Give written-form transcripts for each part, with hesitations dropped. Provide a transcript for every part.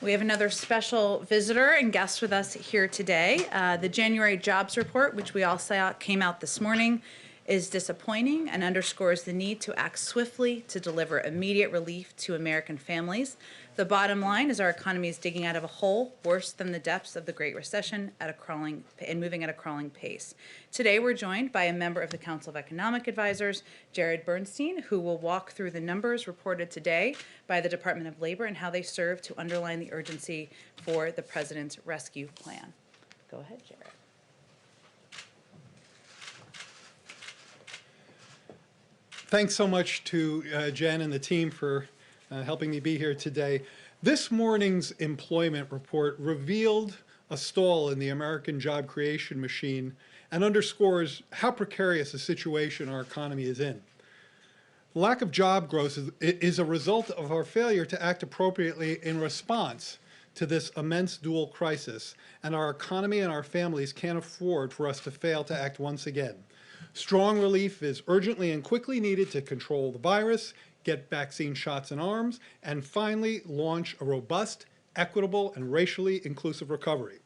We have another special visitor and guest with us here today. The January jobs report, which we all saw came out this morning, is disappointing and underscores the need to act swiftly to deliver immediate relief to American families. The bottom line is our economy is digging out of a hole worse than the depths of the Great Recession and moving at a crawling pace. Today we're joined by a member of the Council of Economic Advisors, Jared Bernstein, who will walk through the numbers reported today by the Department of Labor and how they serve to underline the urgency for the President's rescue plan. Go ahead, Jared. Thanks so much to Jen and the team for helping me be here today. This morning's employment report revealed a stall in the American job creation machine and underscores how precarious a situation our economy is in. The lack of job growth is a result of our failure to act appropriately in response to this immense dual crisis, and our economy and our families can't afford for us to fail to act once again. Strong relief is urgently and quickly needed to control the virus, get vaccine shots in arms, and finally launch a robust, equitable, and racially inclusive recovery.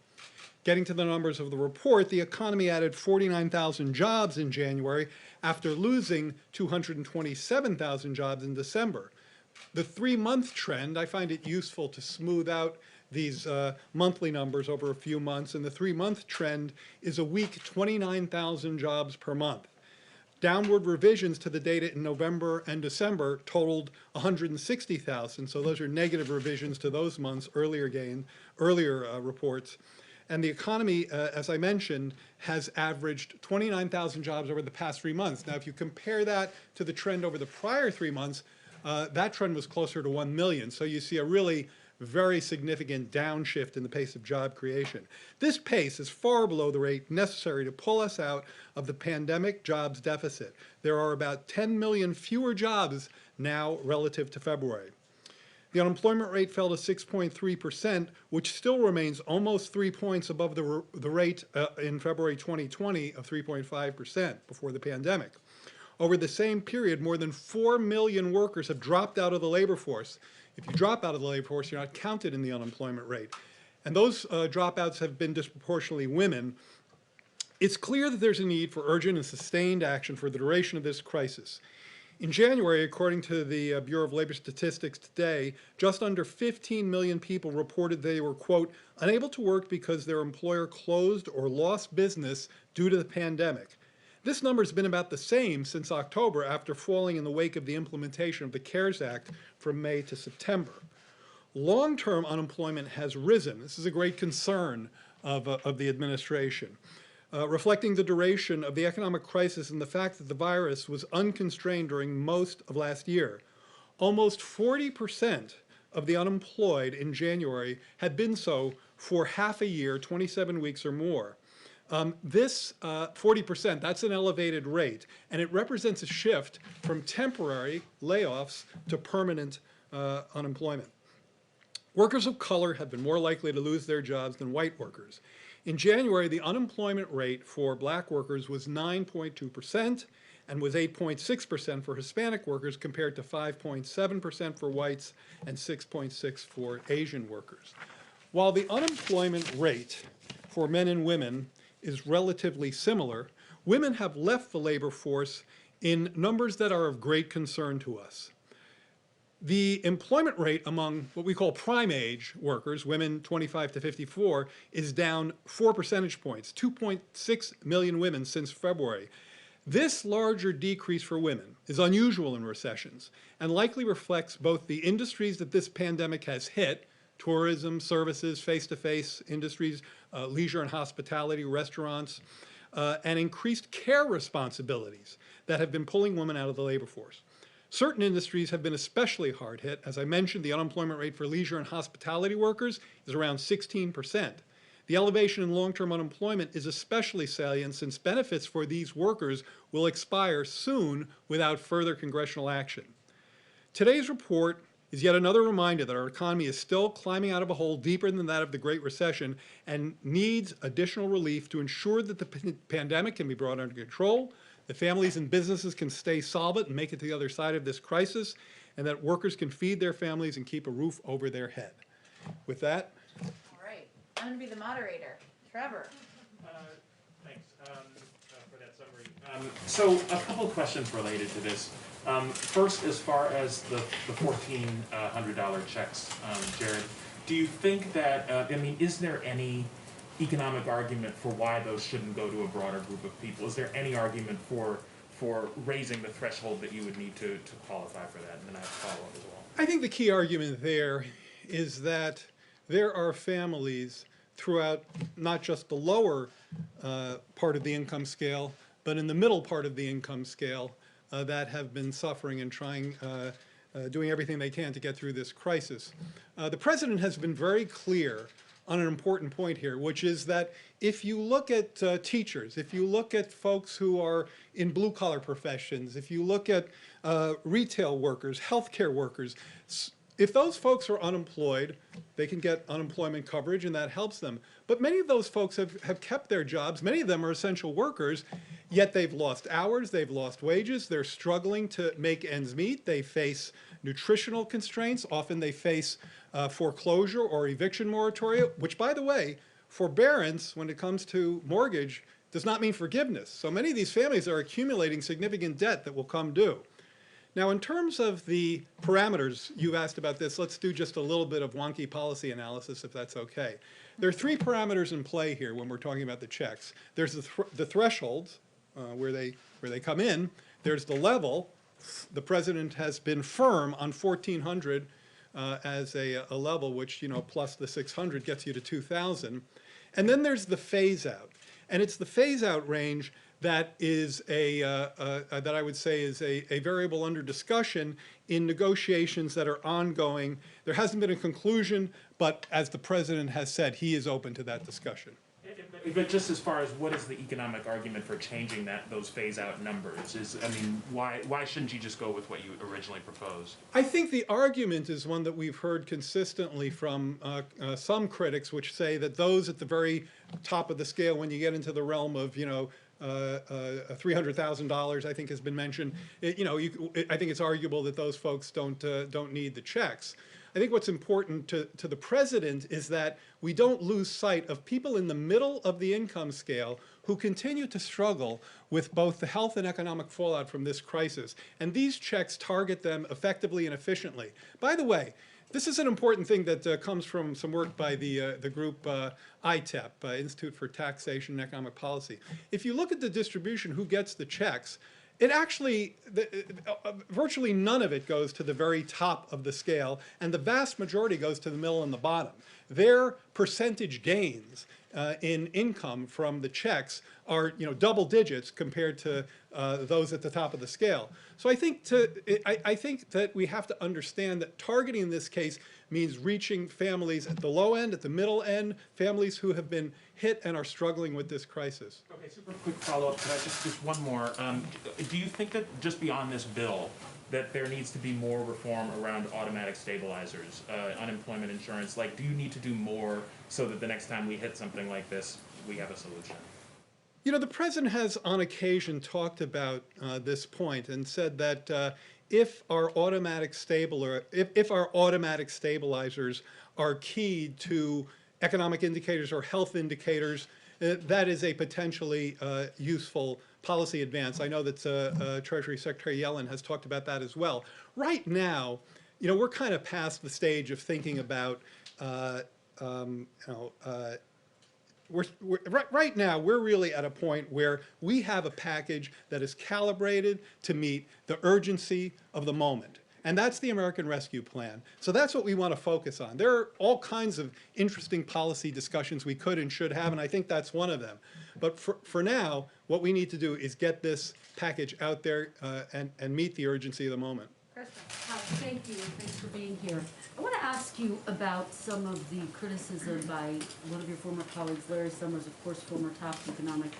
Getting to the numbers of the report, the economy added 49,000 jobs in January after losing 227,000 jobs in December. The three-month trend, I find it useful to smooth out these monthly numbers over a few months, and the three-month trend is a week 29,000 jobs per month. Downward revisions to the data in November and December totaled 160,000, so those are negative revisions to those months' earlier reports. And the economy, as I mentioned, has averaged 29,000 jobs over the past 3 months. Now, if you compare that to the trend over the prior 3 months, that trend was closer to 1 million. So you see a really very significant downshift in the pace of job creation. This pace is far below the rate necessary to pull us out of the pandemic jobs deficit. There are about 10 million fewer jobs now relative to February. The unemployment rate fell to 6.3%, which still remains almost 3 points above the rate in February 2020 of 3.5% before the pandemic. Over the same period, more than 4 million workers have dropped out of the labor force. If you drop out of the labor force, you're not counted in the unemployment rate. And those dropouts have been disproportionately women. It's clear that there's a need for urgent and sustained action for the duration of this crisis. In January, according to the Bureau of Labor Statistics today, just under 15 million people reported they were, quote, unable to work because their employer closed or lost business due to the pandemic. This number has been about the same since October after falling in the wake of the implementation of the CARES Act from May to September. Long-term unemployment has risen. This is a great concern of the administration, reflecting the duration of the economic crisis and the fact that the virus was unconstrained during most of last year. Almost 40% of the unemployed in January had been so for half a year, 27 weeks or more. This 40%, that's an elevated rate, and it represents a shift from temporary layoffs to permanent unemployment. Workers of color have been more likely to lose their jobs than white workers. In January, the unemployment rate for black workers was 9.2% and was 8.6% for Hispanic workers compared to 5.7% for whites and 6.6% for Asian workers. While the unemployment rate for men and women is relatively similar, women have left the labor force in numbers that are of great concern to us. The employment rate among what we call prime age workers, women 25 to 54, is down 4 percentage points, 2.6 million women since February. This larger decrease for women is unusual in recessions and likely reflects both the industries that this pandemic has hit, tourism, services, face-to-face industries, leisure and hospitality, restaurants, and increased care responsibilities that have been pulling women out of the labor force. Certain industries have been especially hard hit. As I mentioned, the unemployment rate for leisure and hospitality workers is around 16%. The elevation in long-term unemployment is especially salient since benefits for these workers will expire soon without further congressional action. Today's report is yet another reminder that our economy is still climbing out of a hole deeper than that of the Great Recession and needs additional relief to ensure that the pandemic can be brought under control, that families and businesses can stay solvent and make it to the other side of this crisis, and that workers can feed their families and keep a roof over their head. With that, All right, I'm going to be the moderator. Trevor. Thanks for that summary. So a couple of questions related to this. First, as far as the $1,400 checks, Jared, do you think that, is there any economic argument for why those shouldn't go to a broader group of people? Is there any argument for raising the threshold that you would need to qualify for that? And then I have a follow-up as well. I think the key argument there is that there are families throughout not just the lower part of the income scale, but in the middle part of the income scale that have been suffering and doing everything they can to get through this crisis. The president has been very clear on an important point here, which is that if you look at teachers, if you look at folks who are in blue-collar professions, if you look at retail workers, healthcare workers, if those folks are unemployed, they can get unemployment coverage and that helps them. But many of those folks have kept their jobs. Many of them are essential workers, yet they've lost hours, they've lost wages, they're struggling to make ends meet. They face nutritional constraints. Often they face foreclosure or eviction moratoria, which, by the way, forbearance when it comes to mortgage does not mean forgiveness. So many of these families are accumulating significant debt that will come due. Now, in terms of the parameters, you've asked about this. Let's do just a little bit of wonky policy analysis, if that's okay. There are three parameters in play here when we're talking about the checks. There's the thresholds, where they come in. There's the level. The president has been firm on 1,400 as a level, which, plus the 600 gets you to 2,000. And then there's the phase out. And it's the phase out range that is that I would say is a variable under discussion in negotiations that are ongoing. There hasn't been a conclusion, but as the president has said, he is open to that discussion. But just as far as what is the economic argument for changing those phase-out numbers? Why shouldn't you just go with what you originally proposed? I think the argument is one that we've heard consistently from some critics, which say that those at the very top of the scale, when you get into the realm of, $300,000, I think has been mentioned. I think it's arguable that those folks don't need the checks. I think what's important to the president is that we don't lose sight of people in the middle of the income scale who continue to struggle with both the health and economic fallout from this crisis. And these checks target them effectively and efficiently. By the way, this is an important thing that comes from some work by the group ITEP, Institute for Taxation and Economic Policy. If you look at the distribution, who gets the checks, it actually, virtually none of it goes to the very top of the scale, and the vast majority goes to the middle and the bottom. Their percentage gains in income from the checks are, double digits compared to those at the top of the scale. So I think that we have to understand that targeting in this case means reaching families at the low end, at the middle end, families who have been hit and are struggling with this crisis. Okay, super quick follow-up. Could I just one more? Do you think that just beyond this bill, that there needs to be more reform around automatic stabilizers, unemployment insurance? Do you need to do more so that the next time we hit something like this, we have a solution? The president has on occasion talked about this point and said that if our automatic stabilizers are keyed to economic indicators or health indicators, that is a potentially useful policy advance. I know that Treasury Secretary Yellen has talked about that as well. Right now, we're kind of past the stage of thinking about, right now, we're really at a point where we have a package that is calibrated to meet the urgency of the moment. And that's the American Rescue Plan. So that's what we want to focus on. There are all kinds of interesting policy discussions we could and should have, and I think that's one of them. But for now, what we need to do is get this package out there and meet the urgency of the moment. Thank you, and thanks for being here. I want to ask you about some of the criticism by one of your former colleagues, Larry Summers, of course, former top economic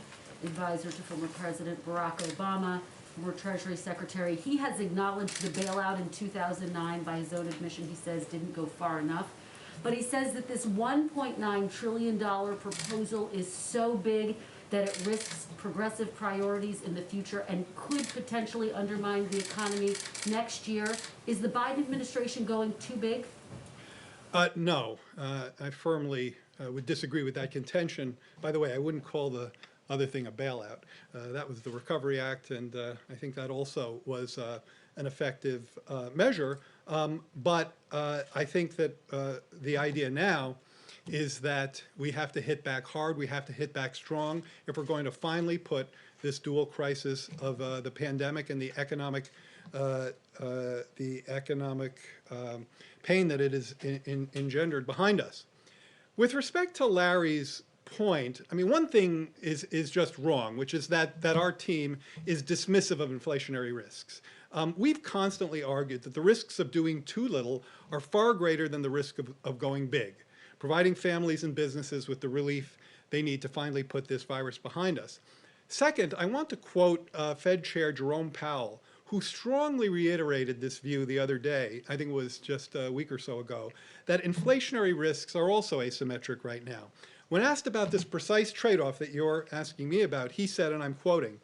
advisor to former President Barack Obama, former Treasury Secretary. He has acknowledged the bailout in 2009, by his own admission, he says, didn't go far enough. But he says that this $1.9 trillion proposal is so big that it risks progressive priorities in the future and could potentially undermine the economy next year. Is the Biden administration going too big? No, I firmly would disagree with that contention. By the way, I wouldn't call the other thing a bailout. That was the Recovery Act, and I think that also was an effective measure. But I think that the idea now is that we have to hit back hard, we have to hit back strong if we're going to finally put this dual crisis of the pandemic and the economic pain that it has engendered behind us. With respect to Larry's point, I mean, one thing is just wrong, which is that our team is dismissive of inflationary risks. We've constantly argued that the risks of doing too little are far greater than the risk of going big, providing families and businesses with the relief they need to finally put this virus behind us. Second, I want to quote Fed Chair Jerome Powell, who strongly reiterated this view the other day, I think it was just a week or so ago, that inflationary risks are also asymmetric right now. When asked about this precise trade-off that you're asking me about, he said, and I'm quoting,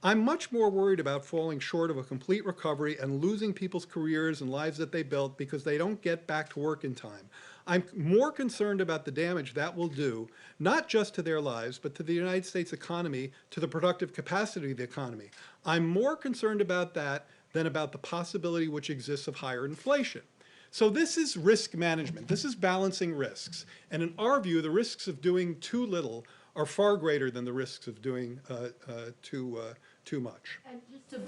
"I'm much more worried about falling short of a complete recovery and losing people's careers and lives that they built because they don't get back to work in time. I'm more concerned about the damage that will do, not just to their lives, but to the United States economy, to the productive capacity of the economy. I'm more concerned about that than about the possibility which exists of higher inflation." So this is risk management. This is balancing risks. And in our view, the risks of doing too little are far greater than the risks of doing too much. And just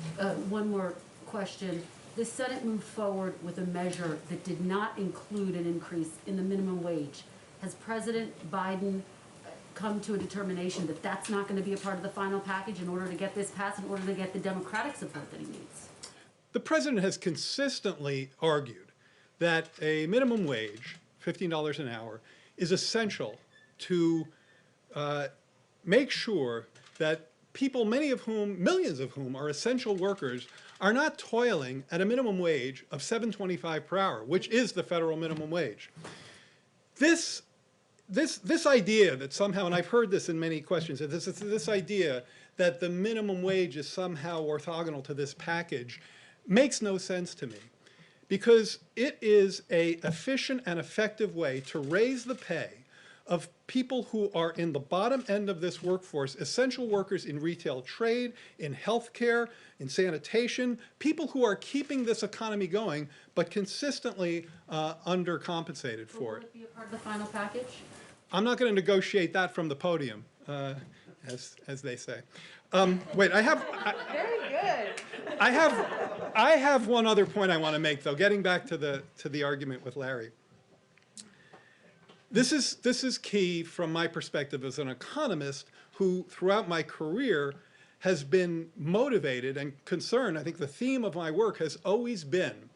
one more question. The Senate moved forward with a measure that did not include an increase in the minimum wage. Has President Biden come to a determination that that's not going to be a part of the final package in order to get this passed, in order to get the Democratic support that he needs? The president has consistently argued that a minimum wage, $15 an hour, is essential to make sure that people, many of whom, millions of whom are essential workers, are not toiling at a minimum wage of $7.25 per hour, which is the federal minimum wage. This idea that somehow, and I've heard this in many questions, that this idea that the minimum wage is somehow orthogonal to this package makes no sense to me, because it is an efficient and effective way to raise the pay of people who are in the bottom end of this workforce, essential workers in retail trade, in healthcare, in sanitation, people who are keeping this economy going, but consistently undercompensated for Will it. it be a part of the final package? I'm not going to negotiate that from the podium, as they say. Wait, Very good. I have one other point I want to make, though, getting back to the argument with Larry. This is key from my perspective as an economist who, throughout my career, has been motivated and concerned. I think the theme of my work has always been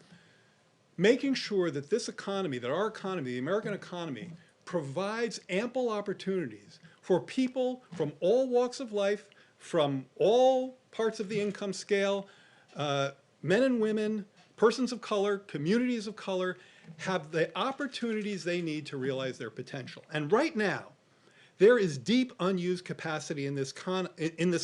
making sure that this economy, that our economy, the American economy, provides ample opportunities for people from all walks of life, from all parts of the income scale, men and women, persons of color, communities of color, have the opportunities they need to realize their potential. And right now, there is deep unused capacity in this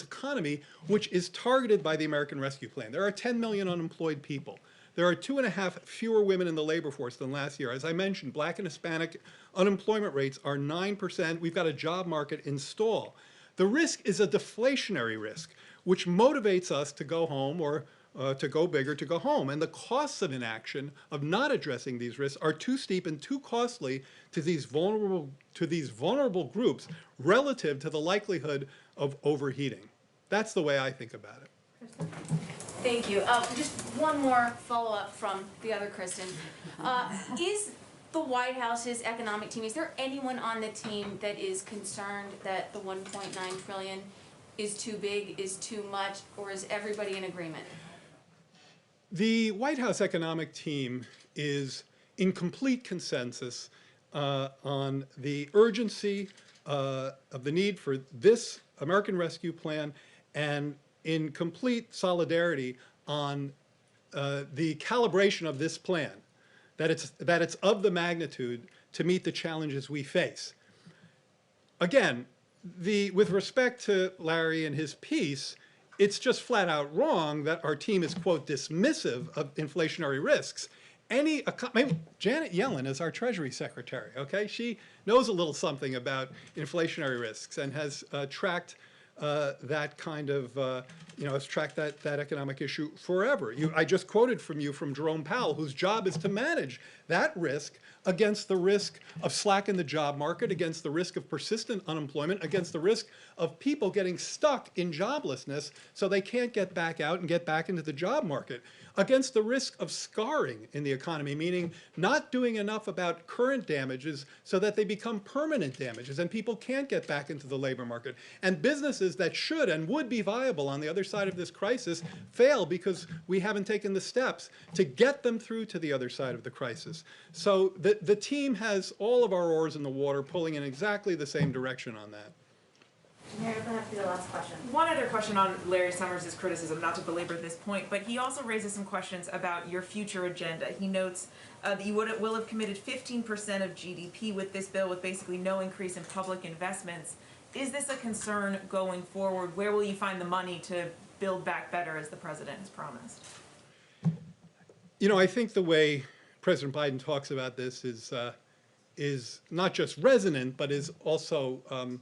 economy, which is targeted by the American Rescue Plan. There are 10 million unemployed people. There are 2.5 fewer women in the labor force than last year. As I mentioned, Black and Hispanic unemployment rates are 9%. We've got a job market in stall. The risk is a deflationary risk, which motivates us to go home or to go big or to go home. And the costs of inaction, of not addressing these risks, are too steep and too costly to these vulnerable groups relative to the likelihood of overheating. That's the way I think about it. Thank you. Just one more follow-up from the other Kristen. Is the White House's economic team, is there anyone on the team that is concerned that the 1.9 trillion is too big, is too much, or is everybody in agreement? The White House economic team is in complete consensus on the urgency of the need for this American Rescue Plan, and in complete solidarity on the calibration of this plan, that it's of the magnitude to meet the challenges we face. Again, with respect to Larry and his piece, it's just flat out wrong that our team is, quote, dismissive of inflationary risks. maybe Janet Yellen is our Treasury Secretary, okay? She knows a little something about inflationary risks and has tracked that kind of, has tracked that economic issue forever. I just quoted from you from Jerome Powell, whose job is to manage that risk against the risk of slack in the job market, against the risk of persistent unemployment, against the risk of people getting stuck in joblessness so they can't get back out and get back into the job market, against the risk of scarring in the economy, meaning not doing enough about current damages so that they become permanent damages and people can't get back into the labor market. And businesses that should and would be viable on the other side of this crisis fail because we haven't taken the steps to get them through to the other side of the crisis. So the team has all of our oars in the water pulling in exactly the same direction on that. Meredith, that have to be the last question. One other question on Larry Summers' criticism, not to belabor this point, but he also raises some questions about your future agenda. He notes that you will have committed 15% of GDP with this bill with basically no increase in public investments. Is this a concern going forward? Where will you find the money to build back better as the president has promised? I think the way President Biden talks about this is not just resonant, but is also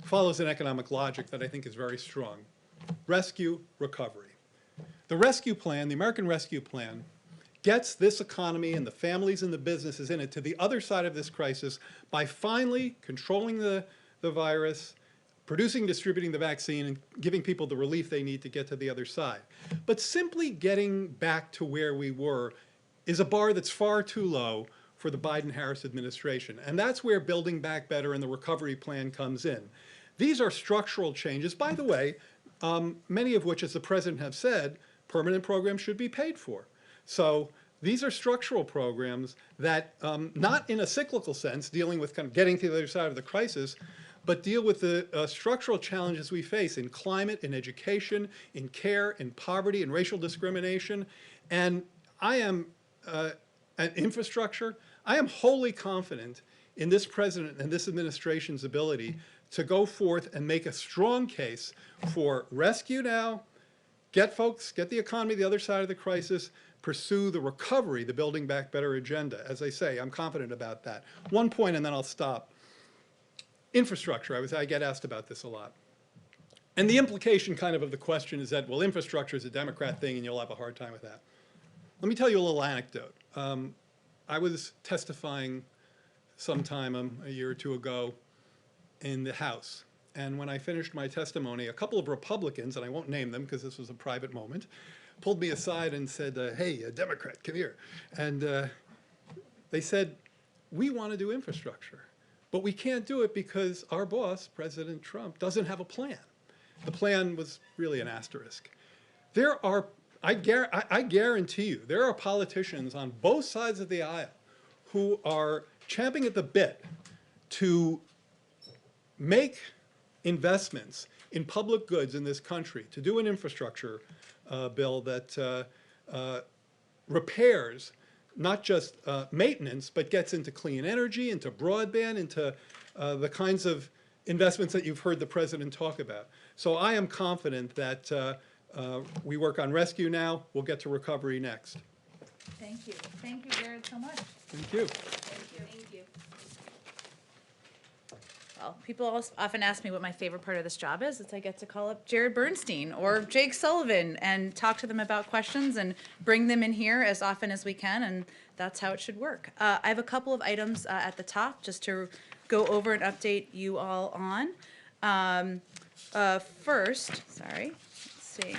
follows an economic logic that I think is very strong. Rescue, recovery. The rescue plan, the American Rescue Plan, gets this economy and the families and the businesses in it to the other side of this crisis by finally controlling the virus, producing, distributing the vaccine, and giving people the relief they need to get to the other side. But simply getting back to where we were is a bar that's far too low for the Biden-Harris administration. And that's where Building Back Better and the recovery plan comes in. These are structural changes, by the way, many of which, as the president has said, permanent programs should be paid for. So these are structural programs that, not in a cyclical sense, dealing with kind of getting to the other side of the crisis, but deal with the structural challenges we face in climate, in education, in care, in poverty, in racial discrimination. And I am, and infrastructure, I am wholly confident in this president and this administration's ability to go forth and make a strong case for rescue now, get the economy the other side of the crisis, pursue the recovery, the Building Back Better agenda. As I say, I'm confident about that. One point and then I'll stop. Infrastructure, I get asked about this a lot. And the implication kind of the question is that, well, infrastructure is a Democrat thing and you'll have a hard time with that. Let me tell you a little anecdote. I was testifying sometime a year or two ago in the House. And when I finished my testimony, a couple of Republicans, and I won't name them because this was a private moment, pulled me aside and said, hey, Democrat, come here. And they said, we want to do infrastructure, but we can't do it because our boss, President Trump, doesn't have a plan. The plan was really an asterisk. There are, I guarantee you, there are politicians on both sides of the aisle who are champing at the bit to make investments in public goods in this country, to do an infrastructure bill that repairs not just maintenance, but gets into clean energy, into broadband, into the kinds of investments that you've heard the president talk about. So I am confident that we work on rescue now, we'll get to recovery next. Thank you. Thank you, Jared, so much. Thank you. Thank you. Well, people often ask me what my favorite part of this job is. It's I get to call up Jared Bernstein or Jake Sullivan and talk to them about questions and bring them in here as often as we can, and that's how it should work. I have a couple of items at the top just to go over and update you all on. First, let's see.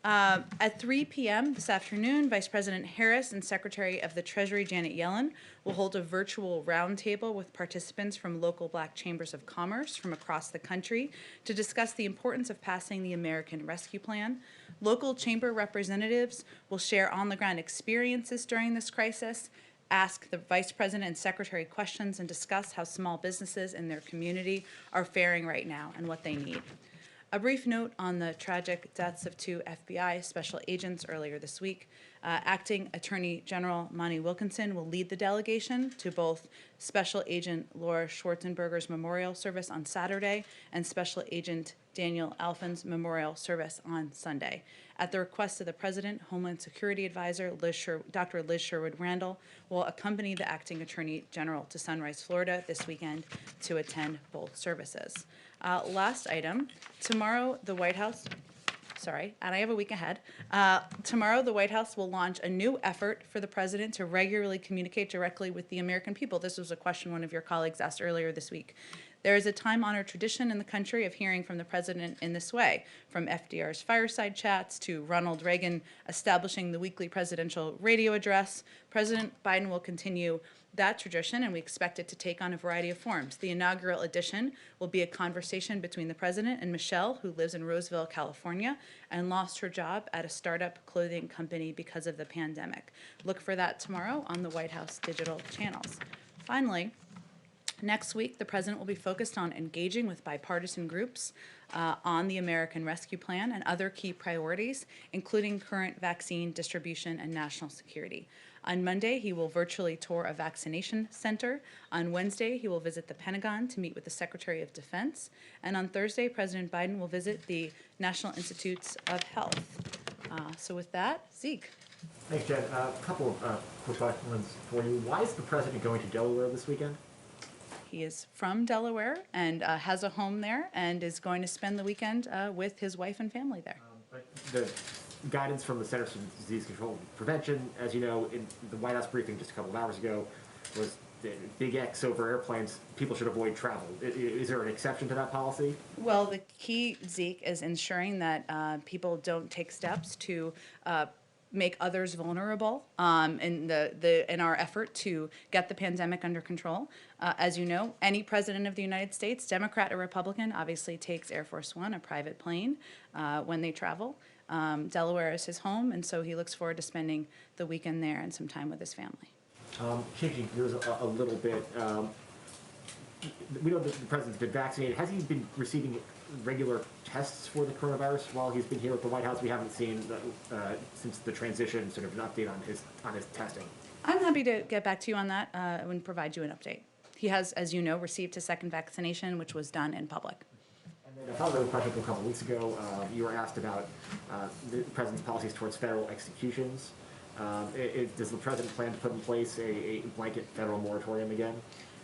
At 3 p.m. this afternoon, Vice President Harris and Secretary of the Treasury Janet Yellen will hold a virtual roundtable with participants from local Black chambers of commerce from across the country to discuss the importance of passing the American Rescue Plan. Local chamber representatives will share on-the-ground experiences during this crisis, ask the Vice President and Secretary questions, and discuss how small businesses in their community are faring right now and what they need. A brief note on the tragic deaths of 2 FBI special agents earlier this week. Acting Attorney General Monty Wilkinson will lead the delegation to both Special Agent Laura Schwarzenberger's memorial service on Saturday and Special Agent Daniel Alphen's memorial service on Sunday. At the request of the President, Homeland Security Advisor Dr. Liz Sherwood Randall will accompany the Acting Attorney General to Sunrise, Florida this weekend to attend both services. Last item, tomorrow the White House, and I have a week ahead. Tomorrow, the White House will launch a new effort for the President to regularly communicate directly with the American people. This was a question one of your colleagues asked earlier this week. There is a time-honored tradition in the country of hearing from the President in this way, from FDR's fireside chats to Ronald Reagan establishing the weekly presidential radio address. President Biden will continue that tradition, and we expect it to take on a variety of forms. The inaugural edition will be a conversation between the President and Michelle, who lives in Roseville, California, and lost her job at a startup clothing company because of the pandemic. Look for that tomorrow on the White House digital channels. Finally, next week, the President will be focused on engaging with bipartisan groups on the American Rescue Plan and other key priorities, including current vaccine distribution and national security. On Monday, he will virtually tour a vaccination center. On Wednesday, he will visit the Pentagon to meet with the Secretary of Defense. And on Thursday, President Biden will visit the National Institutes of Health. So with that, Zeke. Thanks, Jen. A couple of quick questions for you. Why is the President going to Delaware this weekend? He is from Delaware and has a home there and is going to spend the weekend with his wife and family there. But the guidance from the Centers for Disease Control and Prevention, as you know, in the White House briefing just a couple of hours ago, was the big X over airplanes. People should avoid travel. Is there an exception to that policy? Well, the key, Zeke, is ensuring that people don't take steps to make others vulnerable in our effort to get the pandemic under control. As you know, any president of the United States, Democrat or Republican, obviously takes Air Force One, a private plane, when they travel. Delaware is his home, and so he looks forward to spending the weekend there and some time with his family. Changing gears a little bit, we know that the President's been vaccinated. Has he been receiving regular tests for the coronavirus while he's been here at the White House? We haven't seen, since the transition, sort of an update on his testing. I'm happy to get back to you on that and provide you an update. He has, as you know, received his second vaccination, which was done in public. And then a follow-up question from a couple of weeks ago, you were asked about the President's policies towards federal executions. Does the President plan to put in place a blanket federal moratorium again?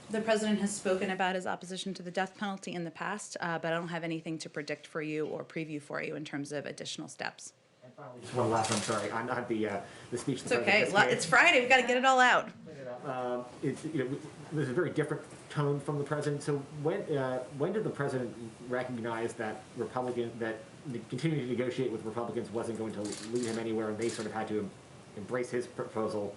The President has spoken about his opposition to the death penalty in the past, but I don't have anything to predict for you or preview for you in terms of additional steps. And finally, just one last one, sorry, on the speech. It's okay. It's Friday. We've got to get it all out. There's a very different tone from the President. So when did the President recognize that continuing to negotiate with Republicans wasn't going to lead him anywhere, and they sort of had to embrace his proposal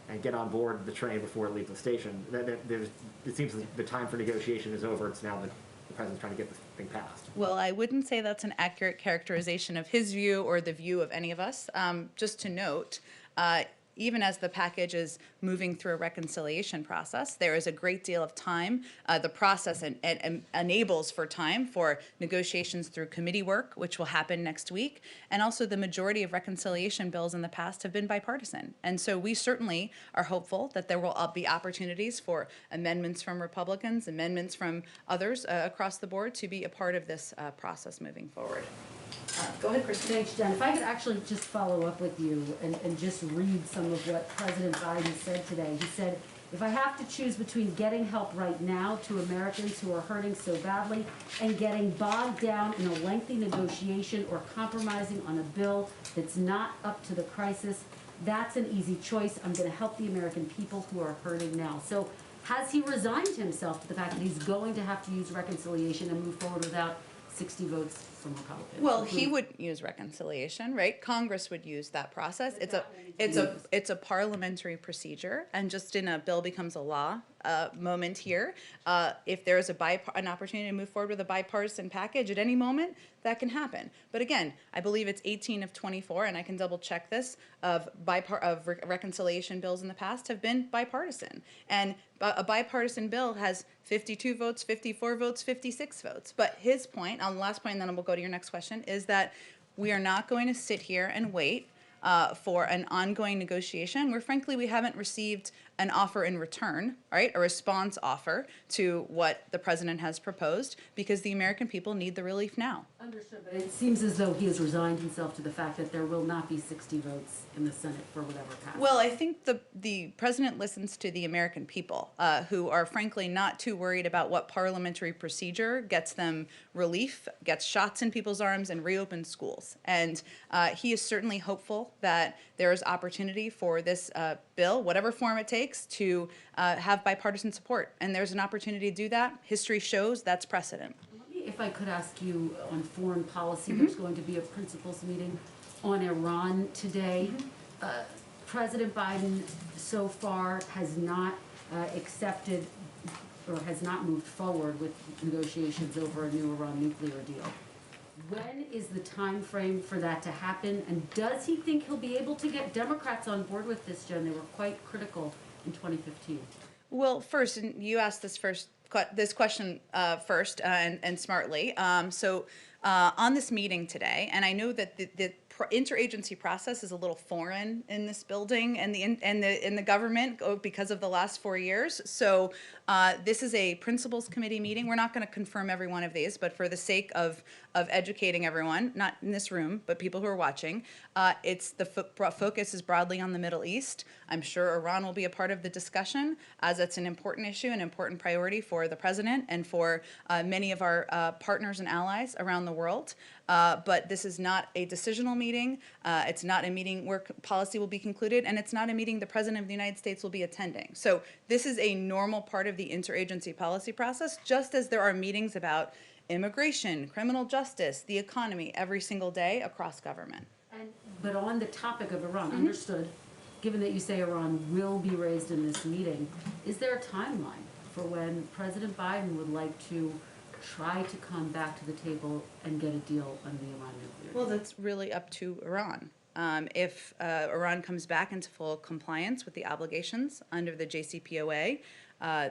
and get on board the train before it leaves the station? It seems that the time for negotiation is over. It's now that the President's trying to get this thing passed. Well, I wouldn't say that's an accurate characterization of his view or the view of any of us. Just to note, even as the package is moving through a reconciliation process, there is a great deal of time. The process enables for time for negotiations through committee work, which will happen next week. And also the majority of reconciliation bills in the past have been bipartisan. And so we certainly are hopeful that there will be opportunities for amendments from Republicans, amendments from others across the board to be a part of this process moving forward. Go ahead, Kristen. Thanks, Jen. If I could actually just follow up with you and just read some of what President Biden said today. He said, if I have to choose between getting help right now to Americans who are hurting so badly and getting bogged down in a lengthy negotiation or compromising on a bill that's not up to the crisis, that's an easy choice. I'm going to help the American people who are hurting now. So has he resigned himself to the fact that he's going to have to use reconciliation and move forward without 60 votes from Republicans? Well, he would use reconciliation, right? Congress would use that process. It's a parliamentary procedure, and just in a bill becomes a law moment here. If there is an opportunity to move forward with a bipartisan package at any moment, that can happen. But again, I believe it's 18 of 24, and I can double check this, of reconciliation bills in the past have been bipartisan. And a bipartisan bill has 52 votes, 54 votes, 56 votes. But his point, on the last point, and then we'll go to your next question, is that we are not going to sit here and wait for an ongoing negotiation where, frankly, we haven't received an offer in return, right? A response offer to what the president has proposed, because the American people need the relief now. Understood, but it seems as though he has resigned himself to the fact that there will not be 60 votes in the Senate for whatever passes. Well, I think the president listens to the American people, who are frankly not too worried about what parliamentary procedure gets them relief, gets shots in people's arms, and reopens schools. And he is certainly hopeful that there is opportunity for this bill, whatever form it takes, to have bipartisan support. And there's an opportunity to do that. History shows that's precedent. If I could ask you on foreign policy, there's going to be a principals meeting on Iran today. President Biden so far has not accepted or has not moved forward with negotiations over a new Iran nuclear deal. When is the time frame for that to happen? And does he think he'll be able to get Democrats on board with this, Jen? They were quite critical in 2015. Well, first, and you asked this question first and smartly. On this meeting today, and I know that the interagency process is a little foreign in this building and in the government because of the last 4 years. So this is a principals committee meeting. We're not going to confirm every one of these, but for the sake of educating everyone, not in this room, but people who are watching, it's the focus is broadly on the Middle East. I'm sure Iran will be a part of the discussion, as it's an important issue, an important priority for the president and for many of our partners and allies around the world. But this is not a decisional meeting. It's not a meeting where policy will be concluded, and it's not a meeting the President of the United States will be attending. So this is a normal part of the interagency policy process, just as there are meetings about immigration, criminal justice, the economy every single day across government. But on the topic of Iran, understood, given that you say Iran will be raised in this meeting, is there a timeline for when President Biden would like to try to come back to the table and get a deal on the Iran nuclear deal? Well, that's really up to Iran. If Iran comes back into full compliance with the obligations under the JCPOA,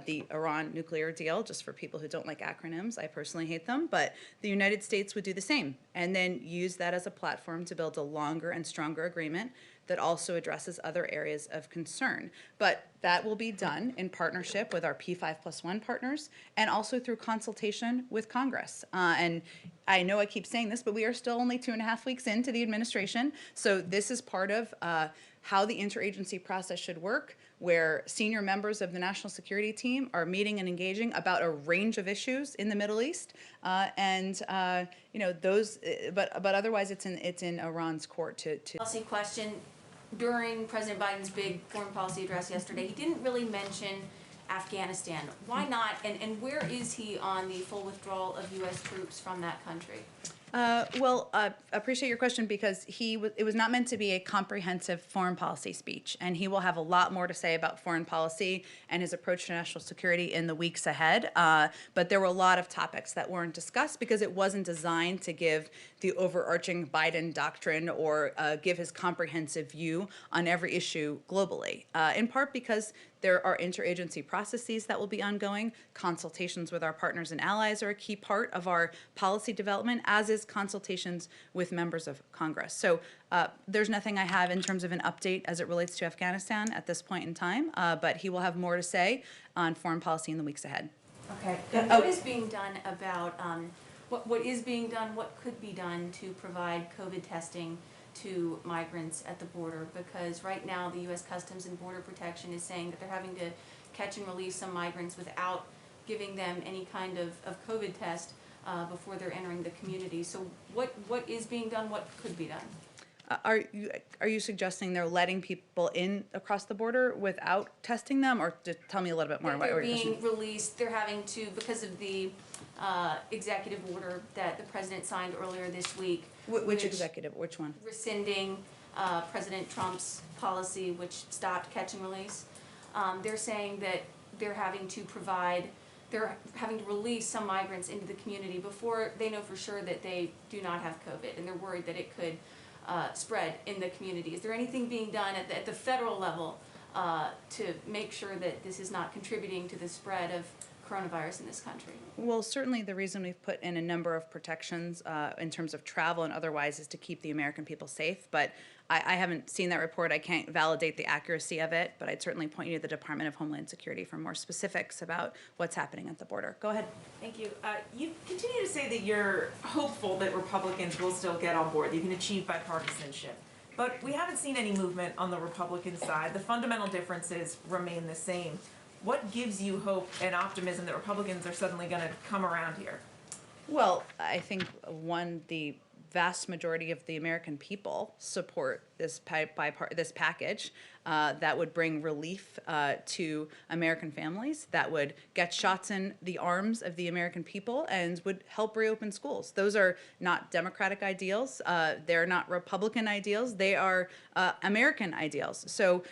the Iran nuclear deal, just for people who don't like acronyms, I personally hate them, but the United States would do the same and then use that as a platform to build a longer and stronger agreement that also addresses other areas of concern. But that will be done in partnership with our P5+1 partners and also through consultation with Congress. And I know I keep saying this, but we are still only 2.5 weeks into the administration. So this is part of how the interagency process should work, where senior members of the national security team are meeting and engaging about a range of issues in the Middle East, those. But otherwise, it's in Iran's court to. Policy question. During President Biden's big foreign policy address yesterday, he didn't really mention Afghanistan. Why not? And where is he on the full withdrawal of U.S. troops from that country? Appreciate your question, because it was not meant to be a comprehensive foreign policy speech, and he will have a lot more to say about foreign policy and his approach to national security in the weeks ahead. But there were a lot of topics that weren't discussed because it wasn't designed to give the overarching Biden doctrine or give his comprehensive view on every issue globally, in part because there are interagency processes that will be ongoing. Consultations with our partners and allies are a key part of our policy development, as is consultations with members of Congress. So there's nothing I have in terms of an update as it relates to Afghanistan at this point in time, but he will have more to say on foreign policy in the weeks ahead. Okay. And what is being done about, what is being done, what could be done to provide COVID testing to migrants at the border? Because right now the U.S. Customs and Border Protection is saying that they're having to catch and release some migrants without giving them any kind of COVID test before they're entering the community. So what is being done? What could be done? Are you suggesting they're letting people in across the border without testing them, or just tell me a little bit more about They're what you're being released. They're having to, because of the executive order that the president signed earlier this week. Which executive? Which one? Rescinding President Trump's policy, which stopped catch and release. They're saying that they're having to release some migrants into the community before they know for sure that they do not have COVID, and they're worried that it could spread in the community. Is there anything being done at the federal level to make sure that this is not contributing to the spread of coronavirus in this country? Well, certainly the reason we've put in a number of protections in terms of travel and otherwise is to keep the American people safe. But I haven't seen that report. I can't validate the accuracy of it, but I'd certainly point you to the Department of Homeland Security for more specifics about what's happening at the border. Go ahead. Thank you. You continue to say that you're hopeful that Republicans will still get on board, you can achieve bipartisanship. But we haven't seen any movement on the Republican side. The fundamental differences remain the same. What gives you hope and optimism that Republicans are suddenly going to come around here? Well, I think one, the vast majority of the American people support this this package that would bring relief to American families, that would get shots in the arms of the American people, and would help reopen schools. Those are not Democratic ideals. They're not Republican ideals. They are American ideals. So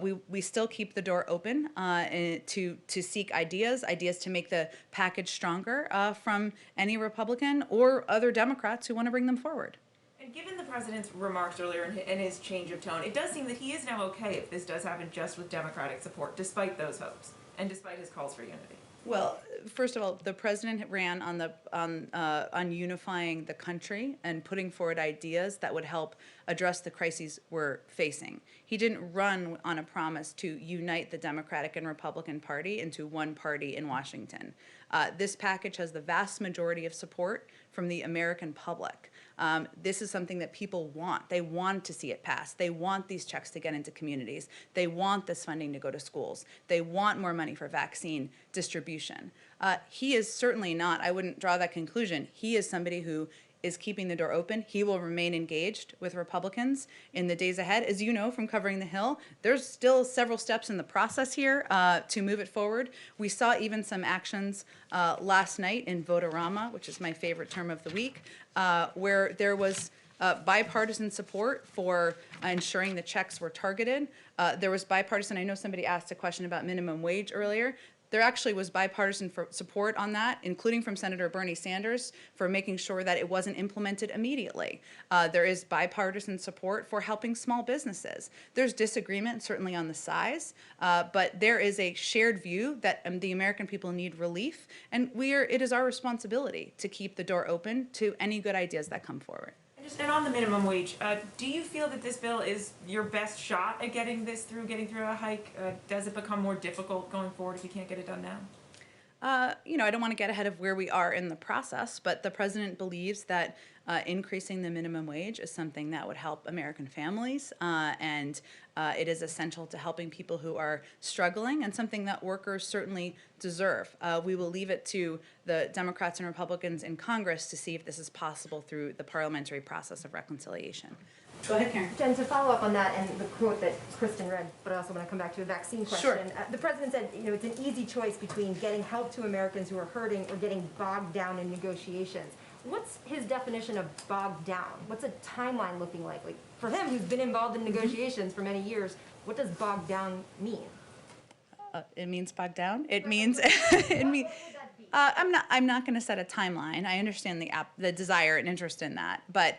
we still keep the door open to seek ideas to make the package stronger from any Republican or other Democrats who want to bring them forward. And given the president's remarks earlier and his change of tone, it does seem that he is now okay if this does happen just with Democratic support, despite those hopes and despite his calls for unity. Well, first of all, the president ran on unifying the country and putting forward ideas that would help address the crises we're facing. He didn't run on a promise to unite the Democratic and Republican Party into one party in Washington. This package has the vast majority of support from the American public. This is something that people want. They want to see it pass. They want these checks to get into communities. They want this funding to go to schools. They want more money for vaccine distribution. He is certainly not, I wouldn't draw that conclusion. He is somebody who is keeping the door open. He will remain engaged with Republicans in the days ahead. As you know from covering the Hill, there's still several steps in the process here to move it forward. We saw even some actions last night in Votorama, which is my favorite term of the week, where there was bipartisan support for ensuring the checks were targeted. There was bipartisan, I know somebody asked a question about minimum wage earlier. There actually was bipartisan support on that, including from Senator Bernie Sanders, for making sure that it wasn't implemented immediately. There is bipartisan support for helping small businesses. There's disagreement, certainly on the size, but there is a shared view that the American people need relief, and it is our responsibility to keep the door open to any good ideas that come forward. And on the minimum wage, do you feel that this bill is your best shot at getting through a hike? Does it become more difficult going forward if you can't get it done now? I don't want to get ahead of where we are in the process, but the president believes that increasing the minimum wage is something that would help American families, and it is essential to helping people who are struggling, and something that workers certainly deserve. We will leave it to the Democrats and Republicans in Congress to see if this is possible through the parliamentary process of reconciliation. Go ahead, Karen. Jen, to follow up on that and the quote that Kristen read, but I also want to come back to a vaccine question. Sure. The president said, it's an easy choice between getting help to Americans who are hurting or getting bogged down in negotiations. What's his definition of bogged down? What's a timeline looking like? Like for him, who's been involved in negotiations for many years, what does bogged down mean? It means bogged down. It means I'm not going to set a timeline. I understand the desire and interest in that, but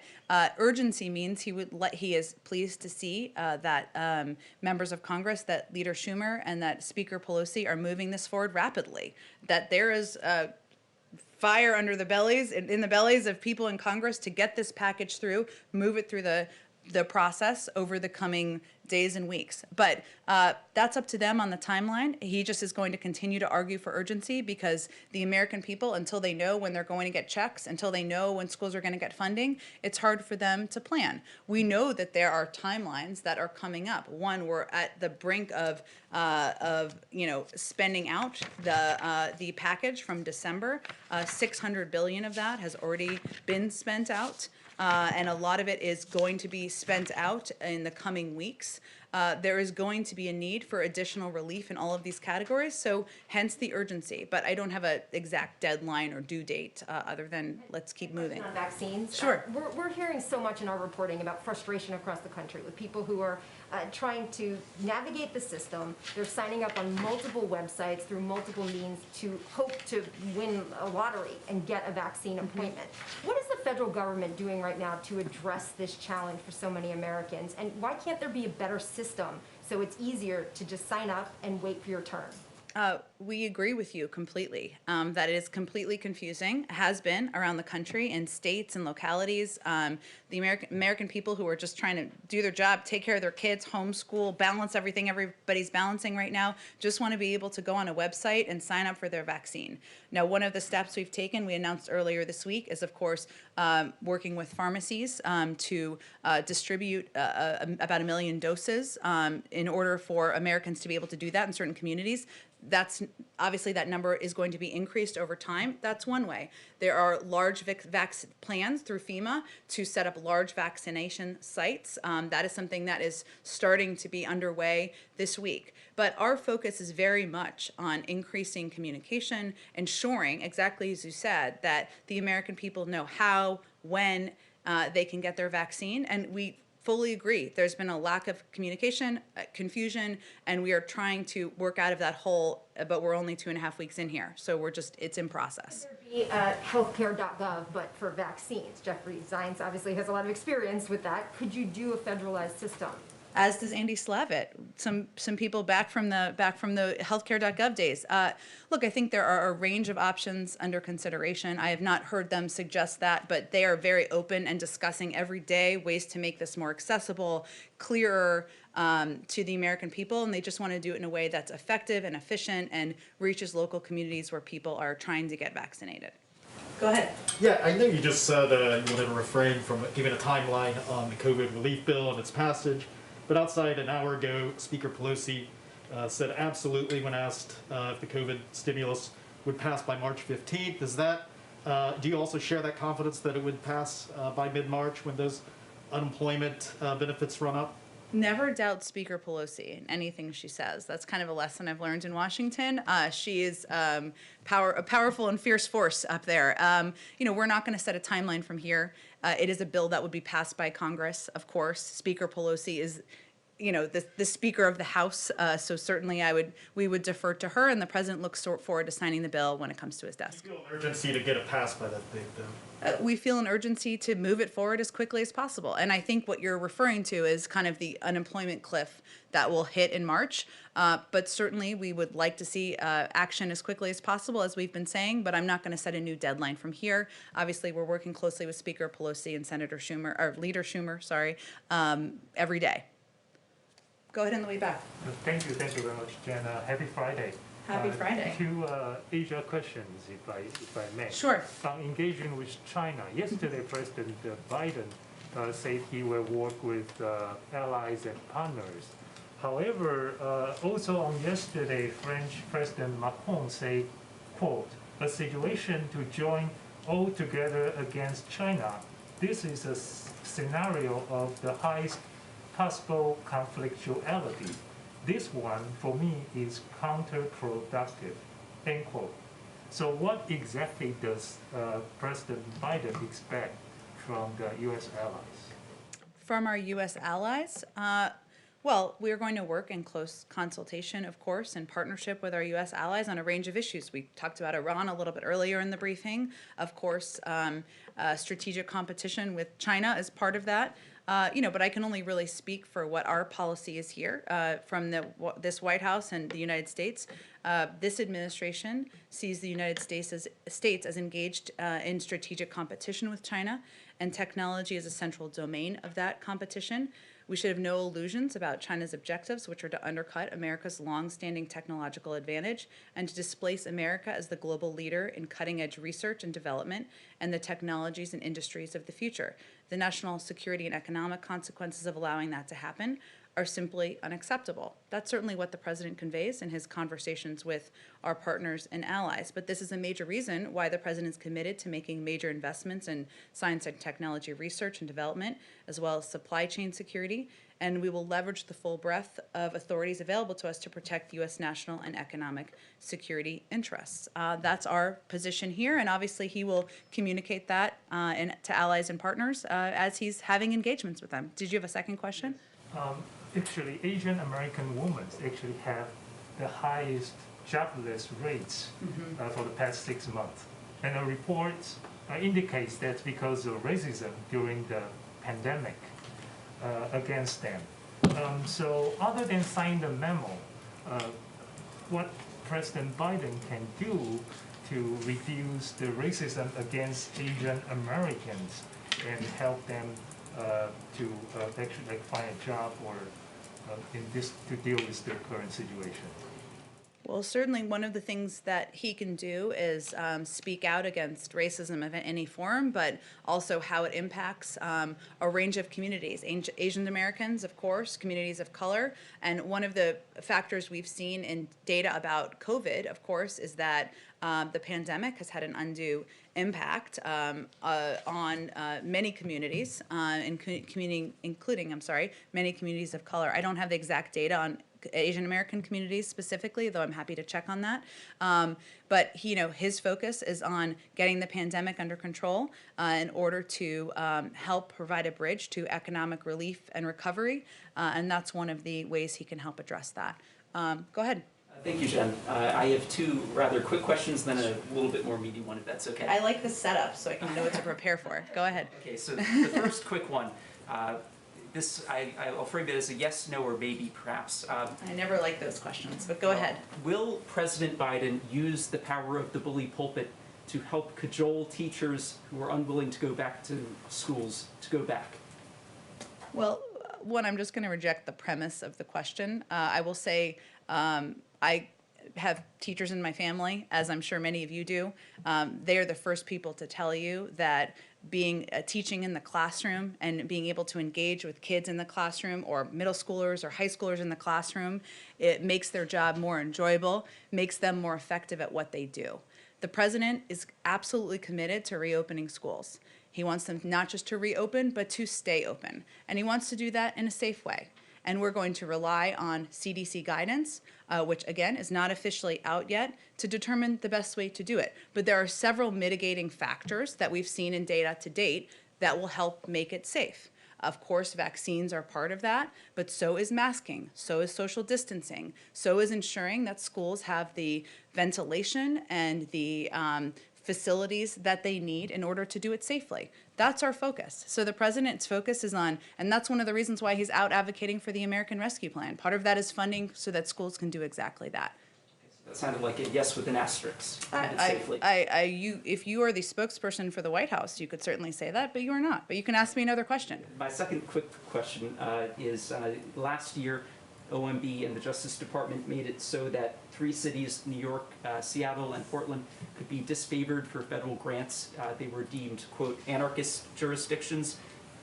urgency means he is pleased to see that members of Congress, that Leader Schumer and that Speaker Pelosi are moving this forward rapidly. That there is fire under the bellies in the bellies of people in Congress to get this package through, move it through the process over the coming days and weeks. But that's up to them on the timeline. He just is going to continue to argue for urgency because the American people, until they know when they're going to get checks, until they know when schools are going to get funding, it's hard for them to plan. We know that there are timelines that are coming up. One, we're at the brink of spending out the package from December. $600 billion of that has already been spent out. And a lot of it is going to be spent out in the coming weeks. There is going to be a need for additional relief in all of these categories, so hence the urgency. But I don't have an exact deadline or due date other than let's keep moving. On vaccines. Sure. We're hearing so much in our reporting about frustration across the country with people who are trying to navigate the system. They're signing up on multiple websites through multiple means to hope to win a lottery and get a vaccine appointment. What is the federal government doing right now to address this challenge for so many Americans? And why can't there be a better system so it's easier to just sign up and wait for your turn? We agree with you completely. That it is completely confusing, has been around the country in states and localities. The American people who are just trying to do their job, take care of their kids, homeschool, balance everything everybody's balancing right now, just want to be able to go on a website and sign up for their vaccine. Now, one of the steps we've taken, we announced earlier this week, is of course working with pharmacies to distribute about 1 million doses in order for Americans to be able to do that in certain communities. That's obviously that number is going to be increased over time. That's one way. There are large plans through FEMA to set up large vaccination sites. That is something that is starting to be underway this week. But our focus is very much on increasing communication, ensuring, exactly as you said, that the American people know how, when they can get their vaccine. And we fully agree. There's been a lack of communication, confusion, and we are trying to work out of that hole, but we're only 2.5 weeks in here. So it's in process. There'd be healthcare.gov, but for vaccines. Jeffrey Zients obviously has a lot of experience with that. Could you do a federalized system? As does Andy Slavitt, some people back from the healthcare.gov days. Look, I think there are a range of options under consideration. I have not heard them suggest that, but they are very open and discussing every day ways to make this more accessible, clearer to the American people, and they just want to do it in a way that's effective and efficient and reaches local communities where people are trying to get vaccinated. Go ahead. Yeah, I know you just said you wanted to refrain from giving a timeline on the COVID relief bill and its passage. But outside an hour ago, Speaker Pelosi said absolutely when asked if the COVID stimulus would pass by March 15th. Is that, do you also share that confidence that it would pass by mid-March when those unemployment benefits run up? Never doubt Speaker Pelosi and anything she says. That's kind of a lesson I've learned in Washington. She is a powerful and fierce force up there. We're not going to set a timeline from here. It is a bill that would be passed by Congress, of course. Speaker Pelosi is, the Speaker of the House. So certainly we would defer to her, and the President looks forward to signing the bill when it comes to his desk. Do you feel an urgency to get it passed by that date, though? We feel an urgency to move it forward as quickly as possible. And I think what you're referring to is kind of the unemployment cliff that will hit in March. But certainly we would like to see action as quickly as possible, as we've been saying, but I'm not going to set a new deadline from here. Obviously, we're working closely with Speaker Pelosi and Leader Schumer, every day. Go ahead on the way back. Thank you very much, Jen. Happy Friday. Happy Friday. Two Asia questions, if I may. Sure. On engaging with China, yesterday President Biden said he will work with allies and partners. However, also on yesterday, French President Macron said, quote, "A situation to join all together against China. This is a scenario of the highest possible conflictuality. This one, for me, is counterproductive," end quote. So what exactly does President Biden expect from the U.S. allies? From our U.S. allies? Well, we are going to work in close consultation, of course, in partnership with our U.S. allies on a range of issues. We talked about Iran a little bit earlier in the briefing. Of course, strategic competition with China is part of that. But I can only really speak for what our policy is here from this White House and the United States. This administration sees the United States as engaged in strategic competition with China, and technology is a central domain of that competition. We should have no illusions about China's objectives, which are to undercut America's long-standing technological advantage and to displace America as the global leader in cutting-edge research and development and the technologies and industries of the future. The national security and economic consequences of allowing that to happen are simply unacceptable. That's certainly what the President conveys in his conversations with our partners and allies. But this is a major reason why the President is committed to making major investments in science and technology research and development, as well as supply chain security. And we will leverage the full breadth of authorities available to us to protect U.S. national and economic security interests. That's our position here, and obviously he will communicate that to allies and partners as he's having engagements with them. Did you have a second question? Actually, Asian American women actually have the highest jobless rates for the past 6 months. And a report indicates that's because of racism during the pandemic against them. So other than signing the memo, what President Biden can do to reduce the racism against Asian Americans and help them to actually like find a job or to deal with their current situation. Well, certainly one of the things that he can do is speak out against racism of any form, but also how it impacts a range of communities. Asian Americans, of course, communities of color. And one of the factors we've seen in data about COVID, of course, is that the pandemic has had an undue impact on many communities, including many communities of color. I don't have the exact data on Asian American communities specifically, though I'm happy to check on that. But his focus is on getting the pandemic under control in order to help provide a bridge to economic relief and recovery, and that's one of the ways he can help address that. Go ahead. Thank you, Jen. I have two rather quick questions, then a little bit more meaty one, if that's okay. I like the setup so I can know what to prepare for. Go ahead. Okay, so the first quick one. I'll frame it as a yes, no, or maybe, perhaps. I never like those questions, but go ahead. Will President Biden use the power of the bully pulpit to help cajole teachers who are unwilling to go back to schools to go back? Well, one, I'm just going to reject the premise of the question. I will say I have teachers in my family, as I'm sure many of you do. They are the first people to tell you that teaching in the classroom and being able to engage with kids in the classroom or middle schoolers or high schoolers in the classroom, it makes their job more enjoyable, makes them more effective at what they do. The president is absolutely committed to reopening schools. He wants them not just to reopen, but to stay open. And he wants to do that in a safe way. And we're going to rely on CDC guidance, which again is not officially out yet, to determine the best way to do it. But there are several mitigating factors that we've seen in data to date that will help make it safe. Of course, vaccines are part of that, but so is masking, so is social distancing, so is ensuring that schools have the ventilation and the facilities that they need in order to do it safely. That's our focus. So the president's focus is on, and that's one of the reasons why he's out advocating for the American Rescue Plan. Part of that is funding so that schools can do exactly that. That sounded like a yes with an asterisk. Safely. If you are the spokesperson for the White House, you could certainly say that, but you are not. But you can ask me another question. My second quick question is last year, OMB and the Justice Department made it so that 3 cities, New York, Seattle, and Portland, could be disfavored for federal grants. They were deemed, quote, anarchist jurisdictions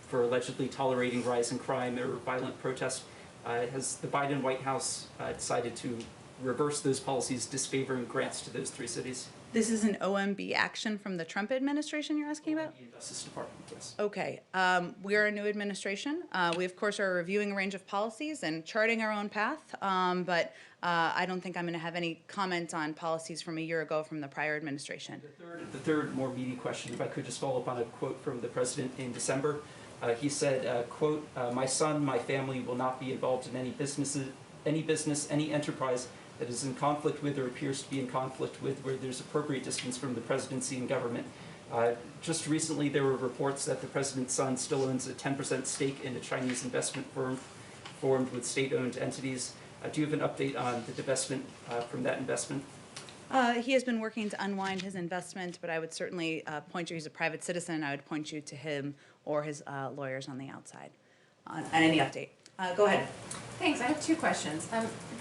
for allegedly tolerating rising crime or violent protest. Has the Biden White House decided to reverse those policies disfavoring grants to those 3 cities? This is an OMB action from the Trump administration you're asking about? The Justice Department, yes. Okay. We are a new administration. We, of course, are reviewing a range of policies and charting our own path, but I don't think I'm going to have any comment on policies from a year ago from the prior administration. The third more meaty question, if I could just follow up on a quote from the president in December. He said, quote, my son, my family will not be involved in any business, any enterprise that is in conflict with or appears to be in conflict with where there's appropriate distance from the presidency and government. Just recently, there were reports that the president's son still owns a 10% stake in a Chinese investment firm formed with state-owned entities. Do you have an update on the divestment from that investment? He has been working to unwind his investment, but I would certainly point you, he's a private citizen, I would point you to him or his lawyers on the outside on any update. Go ahead. Thanks. I have 2 questions.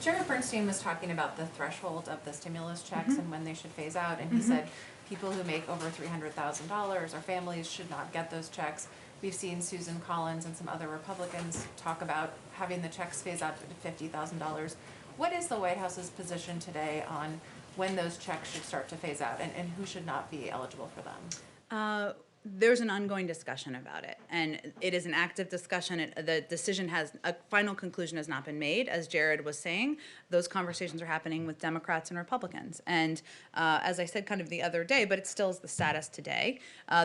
Jared Bernstein was talking about the threshold of the stimulus checks and when they should phase out, and he said people who make over $300,000 or families should not get those checks. We've seen Susan Collins and some other Republicans talk about having the checks phase out to $50,000. What is the White House's position today on when those checks should start to phase out and who should not be eligible for them? There's an ongoing discussion about it, and it is an active discussion. The decision a final conclusion has not been made, as Jared was saying. Those conversations are happening with Democrats and Republicans. And as I said kind of the other day, but it still is the status today,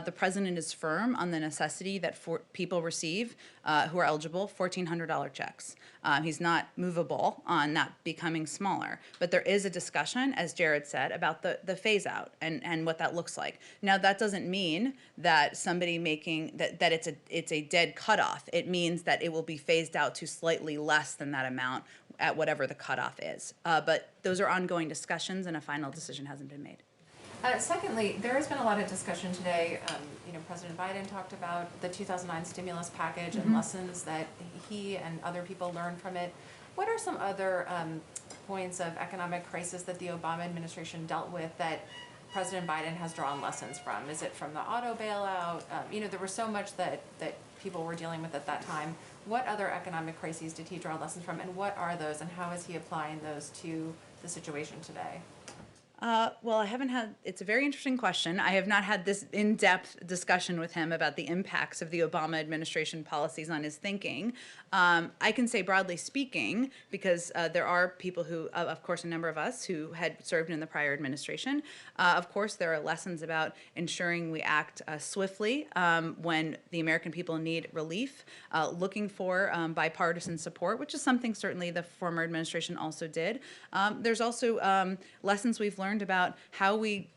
the president is firm on the necessity that people receive who are eligible $1,400 checks. He's not movable on that becoming smaller. But there is a discussion, as Jared said, about the phase out and what that looks like. Now, that doesn't mean that somebody making that it's a dead cutoff. It means that it will be phased out to slightly less than that amount at whatever the cutoff is. But those are ongoing discussions, and a final decision hasn't been made. Secondly, there has been a lot of discussion today. President Biden talked about the 2009 stimulus package and lessons that he and other people learned from it. What are some other points of economic crisis that the Obama administration dealt with that President Biden has drawn lessons from? Is it from the auto bailout? There was so much that people were dealing with at that time. What other economic crises did he draw lessons from, and what are those, and how is he applying those to the situation today? Well, I haven't had, it's a very interesting question. I have not had this in-depth discussion with him about the impacts of the Obama administration policies on his thinking. I can say broadly speaking, because there are people who, of course, a number of us who had served in the prior administration. Of course, there are lessons about ensuring we act swiftly when the American people need relief, looking for bipartisan support, which is something certainly the former administration also did. There's also lessons we've learned about how we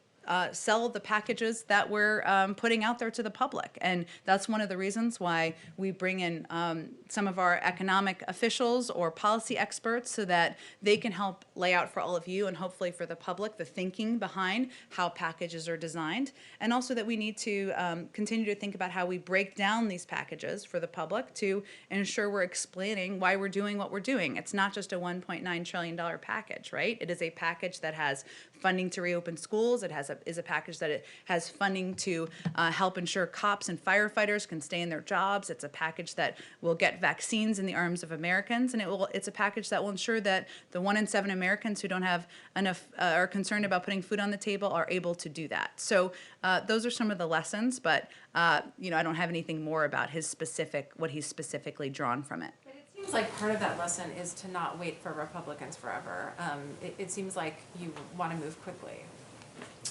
sell the packages that we're putting out there to the public. And that's one of the reasons why we bring in some of our economic officials or policy experts so that they can help lay out for all of you and hopefully for the public the thinking behind how packages are designed. And also that we need to continue to think about how we break down these packages for the public to ensure we're explaining why we're doing what we're doing. It's not just a $1.9 trillion package, right? It is a package that has funding to reopen schools. It is a package that it has funding to help ensure cops and firefighters can stay in their jobs. It's a package that will get vaccines in the arms of Americans, and it's a package that will ensure that the 1 in 7 Americans who don't have enough are concerned about putting food on the table are able to do that. So those are some of the lessons, but I don't have anything more about what he's specifically drawn from it. Seems like part of that lesson is to not wait for Republicans forever. It seems like you want to move quickly.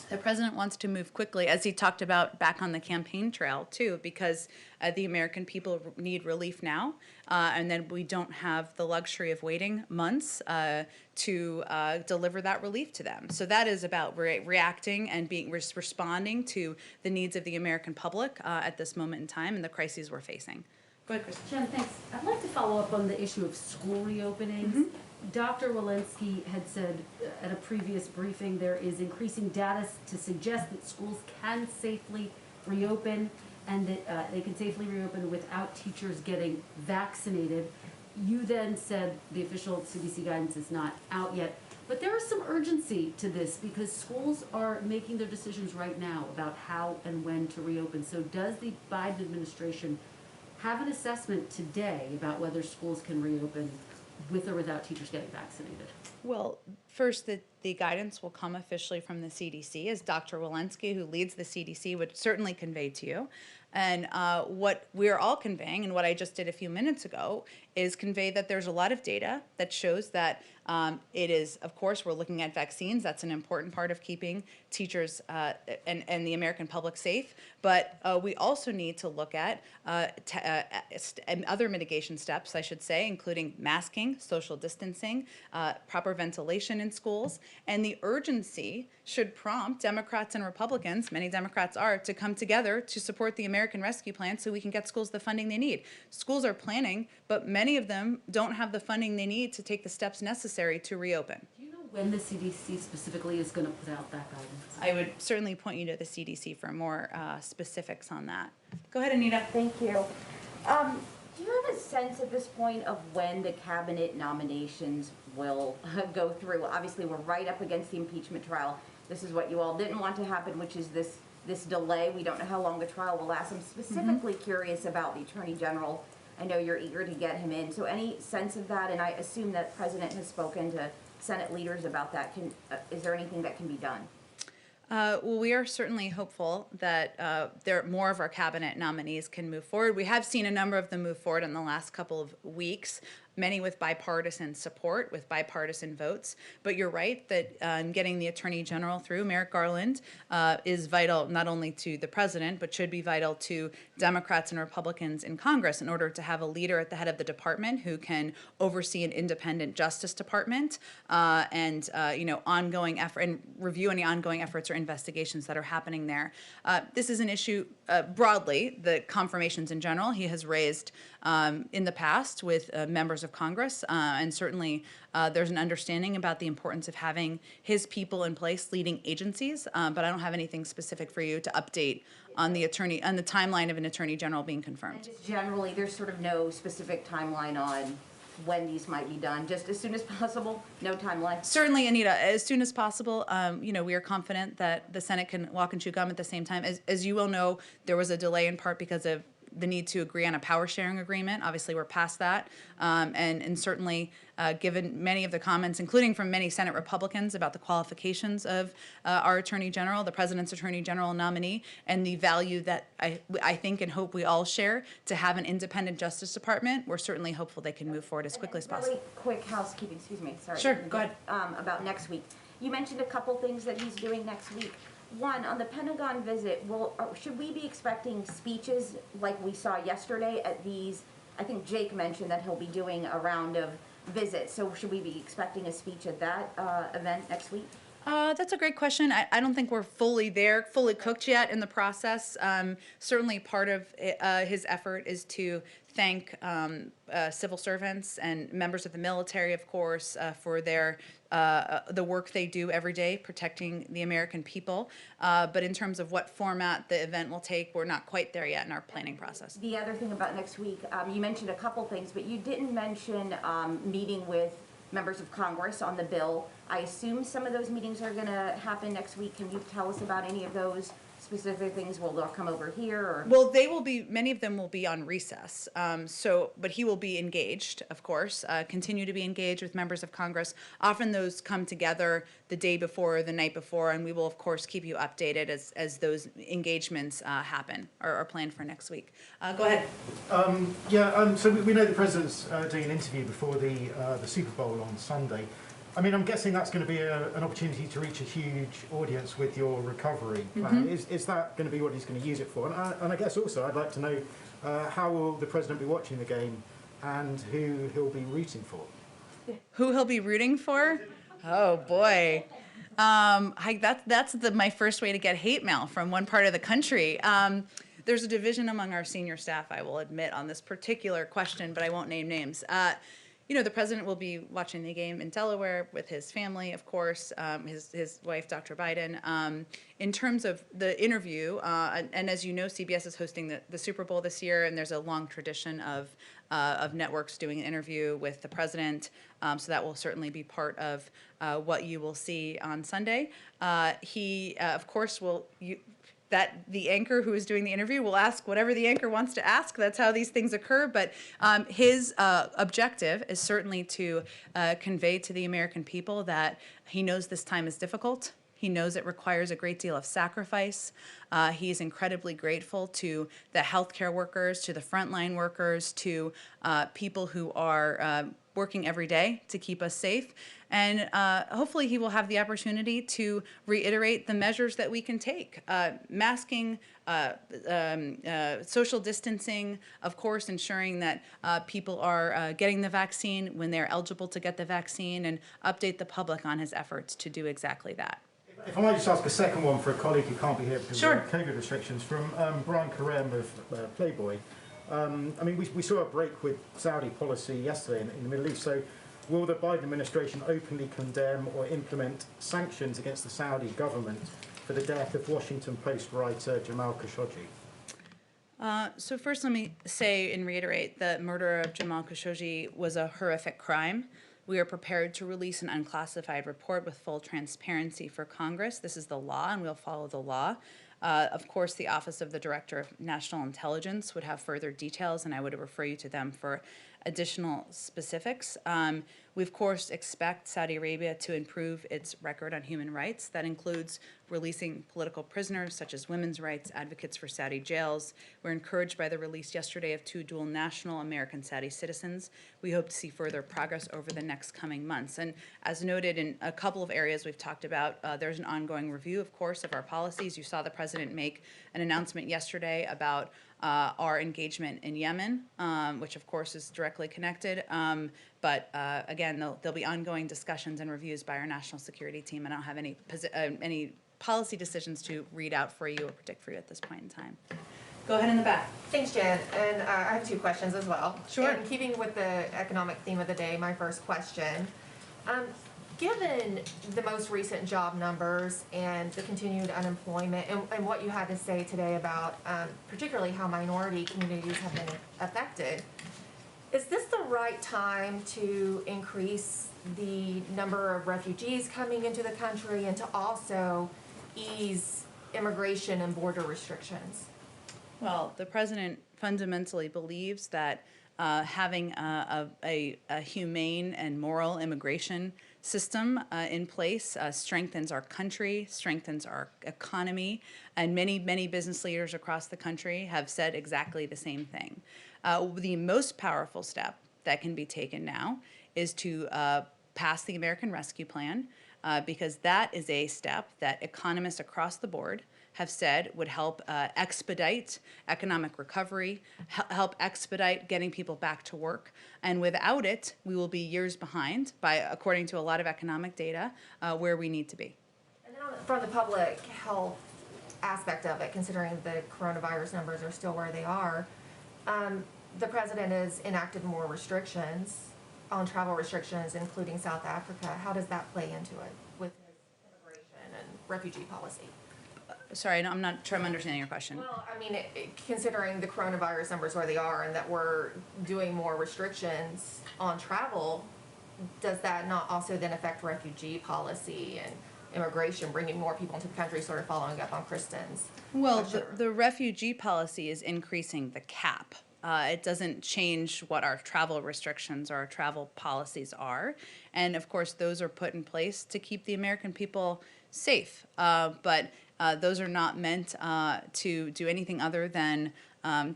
The president wants to move quickly, as he talked about back on the campaign trail, too, because the American people need relief now, and then we don't have the luxury of waiting months to deliver that relief to them. So that is about reacting and responding to the needs of the American public at this moment in time and the crises we're facing. Go ahead, Kristen. Jen, thanks. I'd like to follow up on the issue of school reopenings. Dr. Walensky had said at a previous briefing there is increasing data to suggest that schools can safely reopen and that they can safely reopen without teachers getting vaccinated. You then said the official CDC guidance is not out yet, but there is some urgency to this because schools are making their decisions right now about how and when to reopen. So does the Biden administration have an assessment today about whether schools can reopen with or without teachers getting vaccinated? Well, first, the guidance will come officially from the CDC, as Dr. Walensky, who leads the CDC, would certainly convey to you. And what we're all conveying, and what I just did a few minutes ago, is convey that there's a lot of data that shows that it is, of course, we're looking at vaccines. That's an important part of keeping teachers and the American public safe. But we also need to look at other mitigation steps, I should say, including masking, social distancing, proper ventilation in schools. And the urgency should prompt Democrats and Republicans, many Democrats are, to come together to support the American Rescue Plan so we can get schools the funding they need. Schools are planning, but many of them don't have the funding they need to take the steps necessary to reopen. Do you know when the CDC specifically is going to put out that guidance? I would certainly point you to the CDC for more specifics on that. Go ahead, Anita. Thank you. Do you have a sense at this point of when the cabinet nominations will go through? Obviously, we're right up against the impeachment trial. This is what you all didn't want to happen, which is this delay. We don't know how long the trial will last. I'm specifically curious about the Attorney General. I know you're eager to get him in. So any sense of that? And I assume that the President has spoken to Senate leaders about that. Is there anything that can be done? Well, we are certainly hopeful that more of our cabinet nominees can move forward. We have seen a number of them move forward in the last couple of weeks, many with bipartisan support, with bipartisan votes. But you're right that getting the Attorney General through, Merrick Garland, is vital not only to the President, but should be vital to Democrats and Republicans in Congress in order to have a leader at the head of the department who can oversee an independent Justice Department and ongoing effort and review any ongoing efforts or investigations that are happening there. This is an issue broadly, the confirmations in general, he has raised in the past with members of Congress, and certainly there's an understanding about the importance of having his people in place leading agencies, but I don't have anything specific for you to update on the timeline of an attorney general being confirmed. And just generally, there's sort of no specific timeline on when these might be done, just as soon as possible, no timeline? Certainly, Anita, as soon as possible. We are confident that the Senate can walk and chew gum at the same time. As you will know, there was a delay in part because of the need to agree on a power sharing agreement. Obviously, we're past that. And certainly, given many of the comments, including from many Senate Republicans about the qualifications of our Attorney General, the President's Attorney General nominee, and the value that I think and hope we all share to have an independent Justice Department, we're certainly hopeful they can move forward as quickly as possible. Really quick housekeeping, excuse me, sorry. Sure, go ahead. About next week. You mentioned a couple things that he's doing next week. One, on the Pentagon visit, should we be expecting speeches like we saw yesterday at these? I think Jake mentioned that he'll be doing a round of visits, so should we be expecting a speech at that event next week? That's a great question. I don't think we're fully cooked yet in the process. Certainly part of his effort is to thank civil servants and members of the military, of course, for the work they do every day protecting the American people. But in terms of what format the event will take, we're not quite there yet in our planning process. The other thing about next week, you mentioned a couple things, but you didn't mention meeting with members of Congress on the bill. I assume some of those meetings are going to happen next week. Can you tell us about any of those specific things? Will they come over here? Or? Well, many of them will be on recess. But he will be engaged, of course, continue to be engaged with members of Congress. Often those come together the day before or the night before, and we will, of course, keep you updated as those engagements happen or are planned for next week. Go ahead. So we know the president's doing an interview before the Super Bowl on Sunday. I mean, I'm guessing that's going to be an opportunity to reach a huge audience with your recovery plan. Mm-hmm. Is that going to be what he's going to use it for? And I guess also I'd like to know how will the president be watching the game and who he'll be rooting for? Who he'll be rooting for? Oh, boy. That's my first way to get hate mail from one part of the country. There's a division among our senior staff, I will admit, on this particular question, but I won't name names. The president will be watching the game in Delaware with his family, of course, his wife, Dr. Biden. In terms of the interview, and as you know, CBS is hosting the Super Bowl this year, and there's a long tradition of networks doing an interview with the president, so that will certainly be part of what you will see on Sunday. He, of course, the anchor who is doing the interview will ask whatever the anchor wants to ask. That's how these things occur. But his objective is certainly to convey to the American people that he knows this time is difficult. He knows it requires a great deal of sacrifice. He's incredibly grateful to the healthcare workers, to the frontline workers, to people who are working every day to keep us safe. And hopefully he will have the opportunity to reiterate the measures that we can take. Masking, social distancing, of course, ensuring that people are getting the vaccine when they're eligible to get the vaccine, and update the public on his efforts to do exactly that. If I might just ask a second one for a colleague who can't be here because Sure. of COVID restrictions, from Brian Karem of Playboy. We saw a break with Saudi policy yesterday in the Middle East. So will the Biden administration openly condemn or implement sanctions against the Saudi government for the death of Washington Post writer Jamal Khashoggi? So first, let me say and reiterate that murder of Jamal Khashoggi was a horrific crime. We are prepared to release an unclassified report with full transparency for Congress. This is the law, and we'll follow the law. Of course, the Office of the Director of National Intelligence would have further details, and I would refer you to them for additional specifics. We, of course, expect Saudi Arabia to improve its record on human rights. That includes releasing political prisoners, such as women's rights advocates for Saudi jails. We're encouraged by the release yesterday of 2 dual national American Saudi citizens. We hope to see further progress over the next coming months. And as noted in a couple of areas we've talked about, there's an ongoing review, of course, of our policies. You saw the president make an announcement yesterday about our engagement in Yemen, which of course is directly connected. But again, there'll be ongoing discussions and reviews by our national security team, and I don't have any policy decisions to read out for you or predict for you at this point in time. Go ahead in the back. Thanks, Jen. And I have two questions as well. Sure. In keeping with the economic theme of the day, my first question, given the most recent job numbers and the continued unemployment and what you had to say today about particularly how minority communities have been affected, is this the right time to increase the number of refugees coming into the country and to also ease immigration and border restrictions? Well, the president fundamentally believes that having a humane and moral immigration system in place strengthens our country, strengthens our economy, and many business leaders across the country have said exactly the same thing. The most powerful step that can be taken now is to pass the American Rescue Plan, because that is a step that economists across the board have said would help expedite economic recovery, help expedite getting people back to work. And without it, we will be years behind, according to a lot of economic data, where we need to be. And then from the public health aspect of it, considering the coronavirus numbers are still where they are, the president has enacted more restrictions on travel restrictions, including South Africa. How does that play into it with his immigration and refugee policy? Sorry, I'm not sure I'm understanding your question. Well, I mean, considering the coronavirus numbers where they are and that we're doing more restrictions on travel, does that not also then affect refugee policy and immigration, bringing more people into the country, sort of following up on Kristen's Well, question? the refugee policy is increasing the cap. It doesn't change what our travel restrictions or our travel policies are. And of course, those are put in place to keep the American people safe. But those are not meant to do anything other than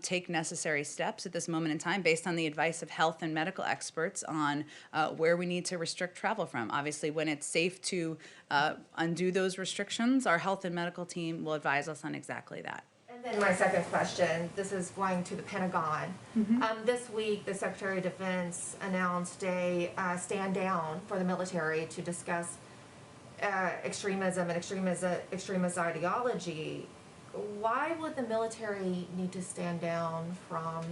take necessary steps at this moment in time based on the advice of health and medical experts on where we need to restrict travel from. Obviously, when it's safe to undo those restrictions, our health and medical team will advise us on exactly that. And then my second question, this is going to the Pentagon. This week, the Secretary of Defense announced a stand down for the military to discuss extremism and extremist ideology. Why would the military need to stand down from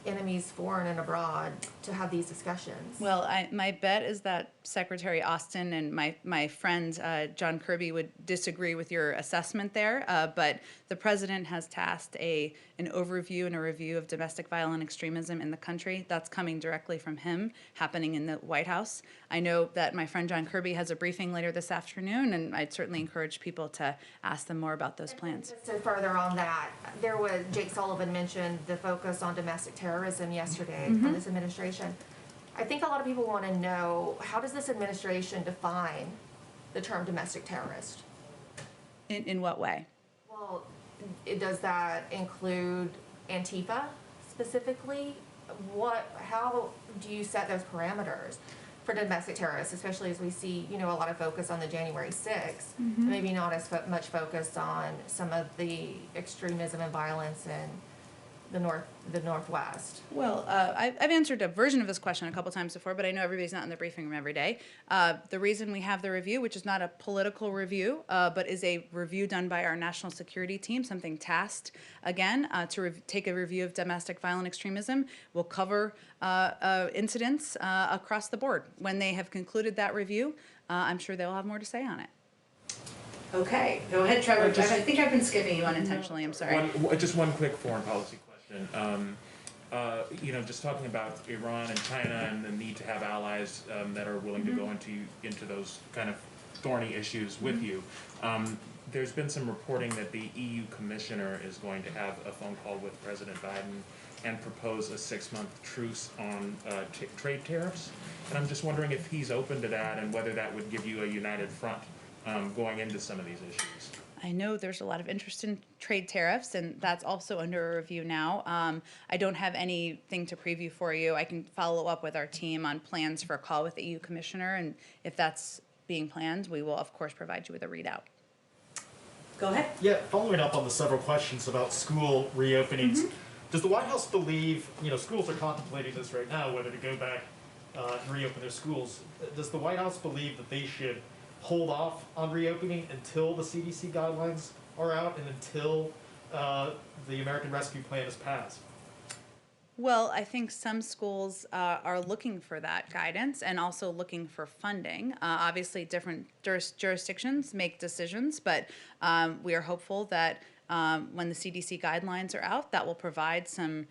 enemies foreign and abroad to have these discussions? Well, my bet is that Secretary Austin and my friend John Kirby would disagree with your assessment there, but the president has tasked an overview and a review of domestic violent extremism in the country. That's coming directly from him, happening in the White House. I know that my friend John Kirby has a briefing later this afternoon, and I'd certainly encourage people to ask them more about those plans. Just to further on that, Jake Sullivan mentioned the focus on domestic terrorism yesterday from this administration. I think a lot of people want to know, how does this administration define the term domestic terrorist? In what way? Well, does that include Antifa specifically? How do you set those parameters for domestic terrorists, especially as we see, a lot of focus on the January 6th, maybe not as much focus on some of the extremism and violence in the Northwest? Well, I've answered a version of this question a couple times before, but I know everybody's not in the briefing room every day. The reason we have the review, which is not a political review, but is a review done by our national security team, something tasked, again, to take a review of domestic violent extremism, will cover incidents across the board. When they have concluded that review, I'm sure they'll have more to say on it. Okay, go ahead, Trevor. I think I've been skipping you unintentionally, I'm sorry. Just one quick foreign policy question. Just talking about Iran and China and the need to have allies that are willing to go into those kind of thorny issues with you. There's been some reporting that the EU commissioner is going to have a phone call with President Biden and propose a 6-month truce on trade tariffs. And I'm just wondering if he's open to that and whether that would give you a united front going into some of these issues. I know there's a lot of interest in trade tariffs, and that's also under a review now. I don't have anything to preview for you. I can follow up with our team on plans for a call with the EU Commissioner, and if that's being planned, we will, of course, provide you with a readout. Go ahead. Yeah, following up on the several questions about school reopenings, does the White House believe, schools are contemplating this right now, whether to go back and reopen their schools. Does the White House believe that they should hold off on reopening until the CDC guidelines are out and until the American Rescue Plan is passed? Well, I think some schools are looking for that guidance and also looking for funding. Obviously, different jurisdictions make decisions, but we are hopeful that when the CDC guidelines are out, that will provide some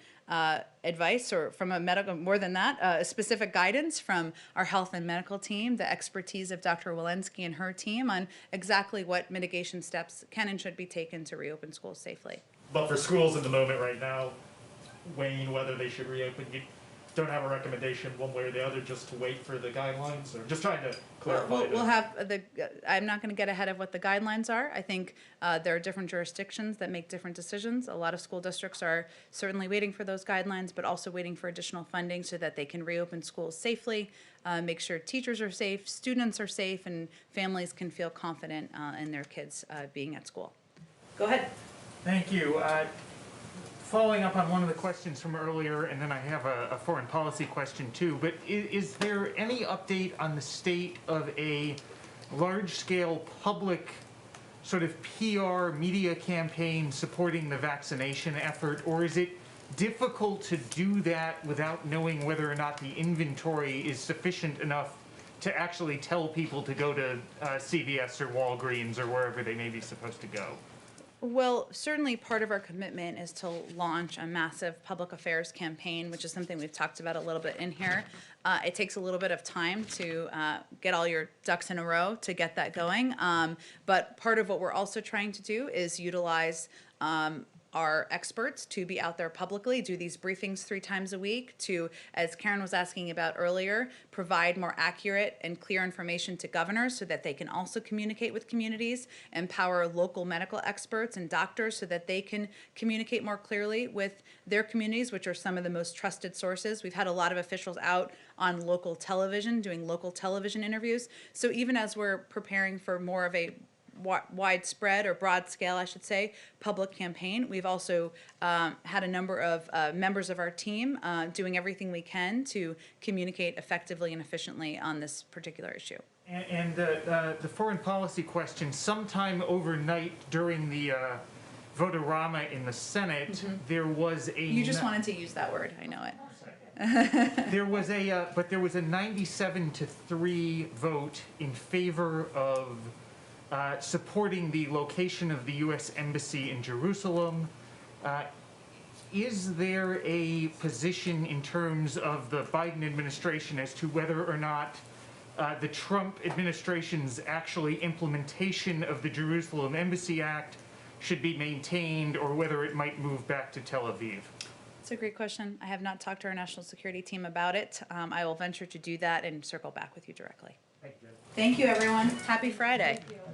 advice, or from a medical, more than that, specific guidance from our health and medical team, the expertise of Dr. Walensky and her team on exactly what mitigation steps can and should be taken to reopen schools safely. But for schools in the moment right now, weighing whether they should reopen, you don't have a recommendation one way or the other, just to wait for the guidelines, or just trying to clarify? We'll have the, I'm not going to get ahead of what the guidelines are. I think there are different jurisdictions that make different decisions. A lot of school districts are certainly waiting for those guidelines, but also waiting for additional funding so that they can reopen schools safely, make sure teachers are safe, students are safe, and families can feel confident in their kids being at school. Go ahead. Thank you. Following up on one of the questions from earlier, and then I have a foreign policy question too, but is there any update on the state of a large-scale public sort of PR media campaign supporting the vaccination effort, or is it difficult to do that without knowing whether or not the inventory is sufficient enough to actually tell people to go to CVS or Walgreens or wherever they may be supposed to go? Well, certainly part of our commitment is to launch a massive public affairs campaign, which is something we've talked about a little bit in here. It takes a little bit of time to get all your ducks in a row to get that going. But part of what we're also trying to do is utilize our experts to be out there publicly, do these briefings 3 times a week to, as Karen was asking about earlier, provide more accurate and clear information to governors so that they can also communicate with communities, empower local medical experts and doctors so that they can communicate more clearly with their communities, which are some of the most trusted sources. We've had a lot of officials out on local television, doing local television interviews. So even as we're preparing for more of a widespread, or broad scale, I should say, public campaign, we've also had a number of members of our team doing everything we can to communicate effectively and efficiently on this particular issue. And the foreign policy question, sometime overnight during the vote-a-rama in the Senate, there was a... You just wanted to use that word, I know it. There was a 97-3 vote in favor of supporting the location of the U.S. Embassy in Jerusalem. Is there a position in terms of the Biden administration as to whether or not the Trump administration's actually implementation of the Jerusalem Embassy Act should be maintained, or whether it might move back to Tel Aviv? It's a great question. I have not talked to our national security team about it. I will venture to do that and circle back with you directly. Thank you. Thank you, everyone. Happy Friday. Thank you.